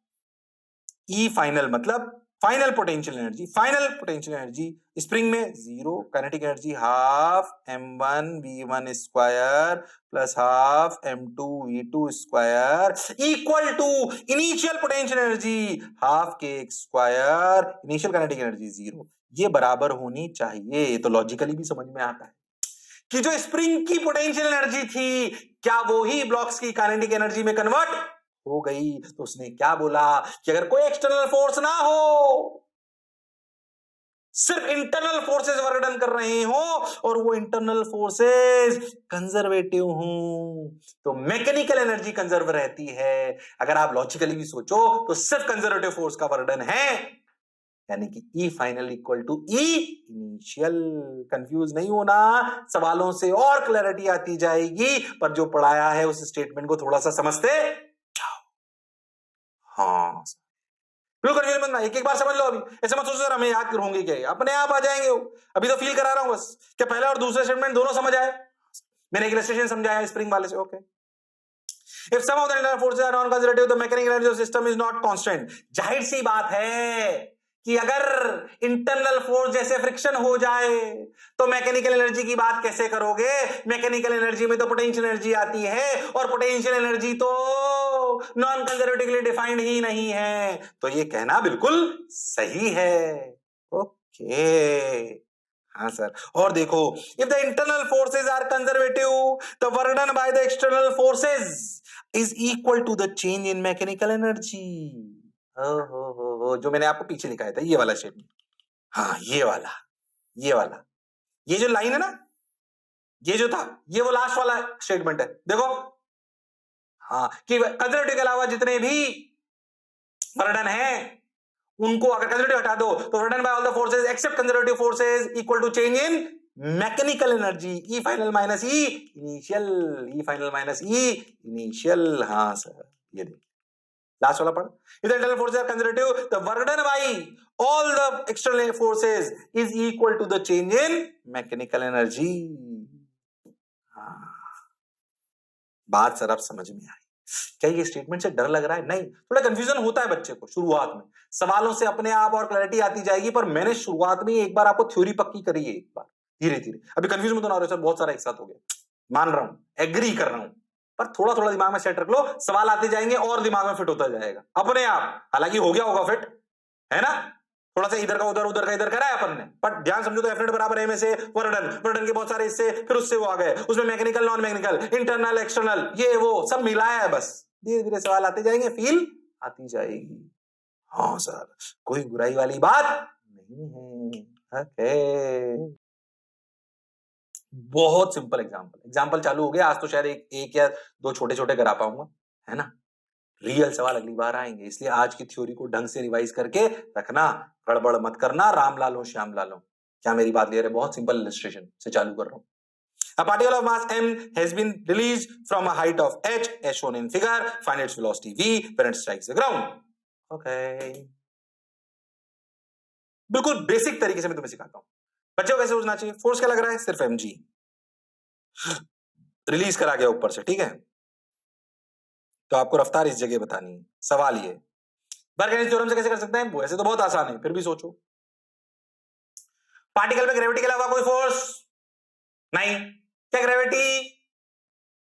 A: ई फाइनल मतलब फाइनल पोटेंशियल एनर्जी स्प्रिंग में 0, kinetic energy half m1 v1 square plus half m2 v2 square equal to initial potential energy half kx square, initial kinetic energy 0, ये बराबर होनी चाहिए। ये तो लॉजिकली भी समझ में आता है कि जो स्प्रिंग की पोटेंशियल एनर्जी थी क्या वो ही ब्लॉक्स की काइनेटिक एनर्जी में कन्वर्ट हो गई। तो उसने क्या बोला कि अगर कोई एक्सटर्नल फोर्स ना हो, सिर्फ इंटरनल फोर्सेस वर्क डन कर रहे हो और वो इंटरनल फोर्सेस कंजर्वेटिव हो, तो मैकेनिकल एनर्जी कंजर्व रहती है। अगर आप लॉजिकली भी सोचो तो सिर्फ कंजर्वेटिव फोर्स का वर्क डन है, यानी कि E final equal to E initial. Confuse नहीं होना, सवालों से और क्लैरिटी आती जाएगी, पर जो पढ़ाया है उस स्टेटमेंट को थोड़ा सा समझते जाओ। हाँ बिल्कुल कंफ्यूज मत ना, एक एक बार समझ लो। अभी ऐसे मत सोचो सर हमें याद होंगे क्या, अपने आप आ जाएंगे वो। अभी तो फील करा रहा हूं बस, क्या पहला और दूसरा स्टेटमेंट दोनों समझ आए। मैंने एक इलस्ट्रेशन समझाया स्प्रिंग वाले से। Okay, if some of the internal forces are non conservative the mechanical energy of system is not constant. जाहिर सी बात है कि अगर इंटरनल फोर्स जैसे फ्रिक्शन हो जाए तो मैकेनिकल एनर्जी की बात कैसे करोगे। मैकेनिकल एनर्जी में तो पोटेंशियल एनर्जी आती है और पोटेंशियल एनर्जी तो नॉन कंजर्वेटिवली डिफाइंड ही नहीं है। तो ये कहना बिल्कुल सही है। ओके हाँ सर, और देखो if the internal forces are conservative the work done by the external forces is equal to the change in mechanical energy. जो मैंने आपको पीछे लिखाया था ये वाला स्टेटमेंट, हाँ ये वाला ये जो लाइन है ना, ये जो था ये वो लास्ट वाला स्टेटमेंट है। देखो हाँ कि कंजर्वेटिव के अलावा जितने भी वर्डन है उनको अगर कंजर्वेटिव हटा दो तो work done by all the forces except conservative forces equal to change in mechanical energy E final minus E initial, E final minus E initial. हाँ सर ये देखिए लास्ट वाला पढ़, if the internal forces are conservative the work done by all the external forces is equal to the change in mechanical energy। बात सर अब समझ में आई। क्या ये स्टेटमेंट से डर लग रहा है? नहीं, थोड़ा कंफ्यूजन होता है बच्चे को शुरुआत में, सवालों से अपने आप और क्लैरिटी आती जाएगी, पर मैंने शुरुआत में एक बार आपको थ्योरी पक्की करी है, एक बार धीरे धीरे। अभी कंफ्यूजन में तो ना हो रहे सर, बहुत सारा एक साथ हो गया, मान रहा हूं, एग्री कर रहा हूं, पर थोड़ा थोड़ा दिमाग में सेट रख लो, सवाल आते जाएंगे और दिमाग में फिट होता जाएगा अपने आप। हालांकि हो गया होगा फिट, है ना, थोड़ा सा इधर का उधर, उधर का इधर करा है अपन ने, पर ध्यान समझो तो एफ बराबर एम से वर्डन के बहुत सारे हिस्से, फिर उससे वो आ गए, उसमें mechanical non mechanical internal external ये वो सब मिलाया है। बस धीरे धीरे सवाल आते जाएंगे, फील आती जाएगी। हाँ सर कोई बुराई वाली बात नहीं है। ओके बहुत सिंपल एग्जाम्पल चालू हो गया। आज तो शायद एक या दो छोटे छोटे करा पाऊंगा, है ना, रियल सवाल अगली बार आएंगे, इसलिए आज की थ्योरी को ढंग से रिवाइज करके रखना, गड़बड़ मत करना। राम लालो श्याम लालो, क्या मेरी बात ले रहे? बहुत सिंपल इलस्ट्रेशन से चालू कर रहा हूं। A particle of mass m has been released from a height of h as shown in figure. Find its velocity v when it strikes the ground. Okay. बिल्कुल बेसिक तरीके से मैं तुम्हें सिखाता हूं, बच्चे को कैसे सोचना चाहिए। फोर्स क्या लग रहा है? सिर्फ mg रिलीज करा गया ऊपर से, ठीक है, तो आपको रफ्तार इस जगह बतानी है। सवाल ये बर्गेनियस थ्योरम से कैसे कर सकते हैं? वो ऐसे तो बहुत आसान है, फिर भी सोचो। पार्टिकल में ग्रेविटी के अलावा कोई फोर्स नहीं, क्या ग्रेविटी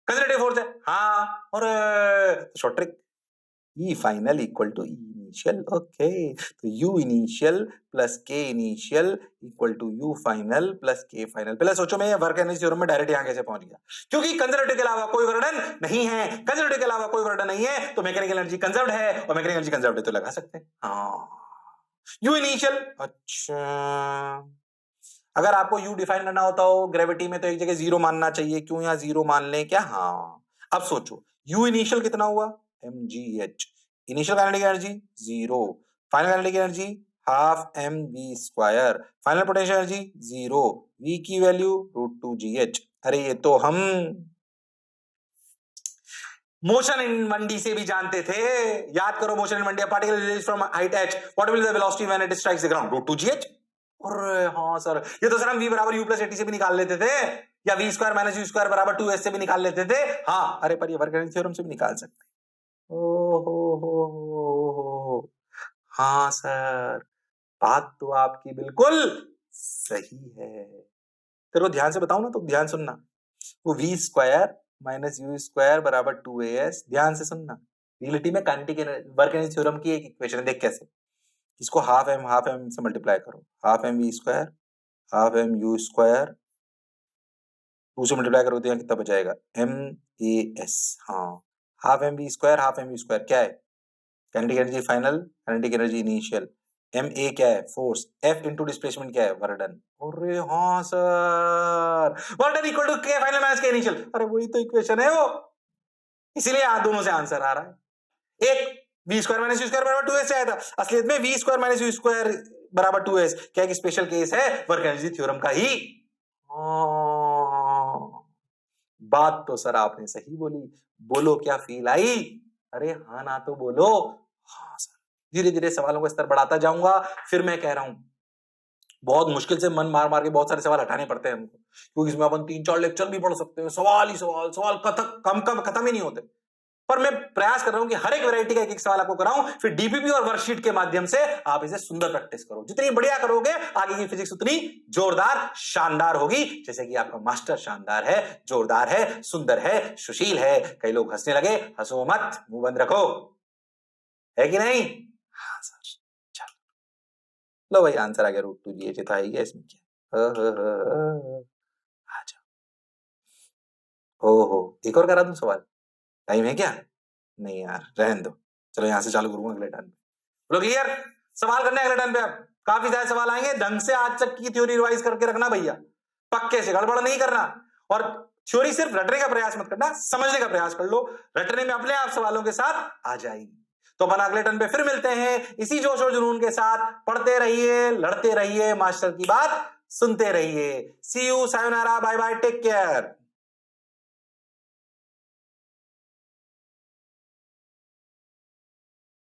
A: कंजर्वेटिव फोर्स है? हाँ, और short trick E final equal to E initial. Okay, तो U initial plus K initial equal to U final plus K final. पहले सोचो मैं वर्क एनर्जी थ्योरम में डायरेक्ट यहां कैसे पहुंच गया, क्योंकि कंजर्वेटिव के अलावा कोई वर्डन नहीं है, कंजर्वेटिव के अलावा कोई वर्डन नहीं है, तो मैकेनिकल एनर्जी कंजर्व्ड है, और मैकेनिकल एनर्जी कंजर्व्ड है तो लगा सकते हैं। हाँ यू इनिशियल। अच्छा अगर आपको यू डिफाइन करना होता हो ग्रेविटी में तो एक जगह जीरो मानना चाहिए, क्यों यहां जीरो मान लें क्या? हाँ अब सोचो यू इनिशियल कितना हुआ? mgh, initial kinetic energy zero, final kinetic energy half mv square, final potential energy zero, v की वैल्यू √2gh। अरे ये तो हम मोशन इन 1D से भी जानते थे, याद करो। Motion in 1D particle release from height h, what will the velocity when it strikes the ground? √2gh। और हाँ सर ये तो सर हम v बराबर u प्लस 80 से भी निकाल लेते थे, या v square minus u square बराबर 2s से भी निकाल लेते थे। हाँ अरे पर ये वर्क एनर्जी थ्योरम से भी निकाल सकते। ओ हो हाँ सर बात तो आपकी बिल्कुल सही है। तेरे को ध्यान से बताऊं ना तो ध्यान सुनना। वो v square minus U square बराबर 2as, ध्यान से सुनना। रियलिटी में काइनेटिक वर्क एनर्जी थ्योरम की एक इक्वेशन है, देख कैसे। इसको हाफ एम से मल्टीप्लाई करो, half M V square half M U square, 2 से मल्टीप्लाई करोगे तो यहाँ कितना बचाएगा, एम ए एस। हाँ, half M V square half M U square क्या है, kinetic energy final, kinetic energy initial. M A क्या है, फोर्स। एफ इंटू डिस्प्लेसमेंट क्या है, वर्डन। अरे हाँ sir, वर्डन equal to K final minus K initial. अरे वही तो इक्वेशन है वो, इसीलिए दोनों से आंसर आ रहा है। एक V square minus U square बराबर 2s से आया था, असलियत में V square minus U square बराबर 2s क्या एक स्पेशल केस है वर्क एनर्जी थ्योरम का ही। बात तो सर आपने सही बोली, बोलो क्या फील आई। अरे हाँ ना तो बोलो। हाँ सर, धीरे धीरे सवालों का स्तर बढ़ाता जाऊंगा। फिर मैं कह रहा हूं बहुत मुश्किल से मन मार मार के बहुत सारे सवाल हटाने पड़ते हैं हमको, क्योंकि इसमें अपन 3-4 लेक्चर भी पढ़ सकते हैं, सवाल ही सवाल, सवाल खत्म ही नहीं होते। पर मैं प्रयास कर रहा हूं कि हर एक वैरायटी का एक एक सवाल आपको कराऊं, फिर डीपीपी और वर्कशीट के माध्यम से आप इसे सुंदर प्रैक्टिस करो। जितनी बढ़िया करोगे आगे की फिजिक्स उतनी जोरदार शानदार होगी, जैसे कि आपका मास्टर शानदार है, जोरदार है, सुंदर है, सुशील है। कई लोग हंसने लगे, हंसो मत, मुंह बंद रखो, है कि नहीं। हाँ सर, चलो लो भाई, आंसर आ गया, रूट 2 जी था ही है, इसमें क्या। आ जाओ। हो एक और करा दूं सवाल, टाइम है क्या। नहीं यार रहने दो, चलो यहां से चालू करूंगा अगले टर्न पे। बोलो क्लियर, सवाल करने अगले टर्न पे। अब काफी सारे सवाल आएंगे, ढंग से आज तक की थ्योरी रिवाइज करके रखना भैया, पक्के से, गड़बड़ नहीं करना। और थ्योरी सिर्फ रटने का प्रयास मत करना, समझने का प्रयास कर लो, रटने में अपने आप सवालों के साथ आ जाएगी। तो अपन अगले टर्न पे फिर मिलते हैं इसी जोश और जुनून के साथ। पढ़ते रहिए, लड़ते रहिए, मास्टर की बात सुनते रहिए। See you, sayonara, bye bye, take care.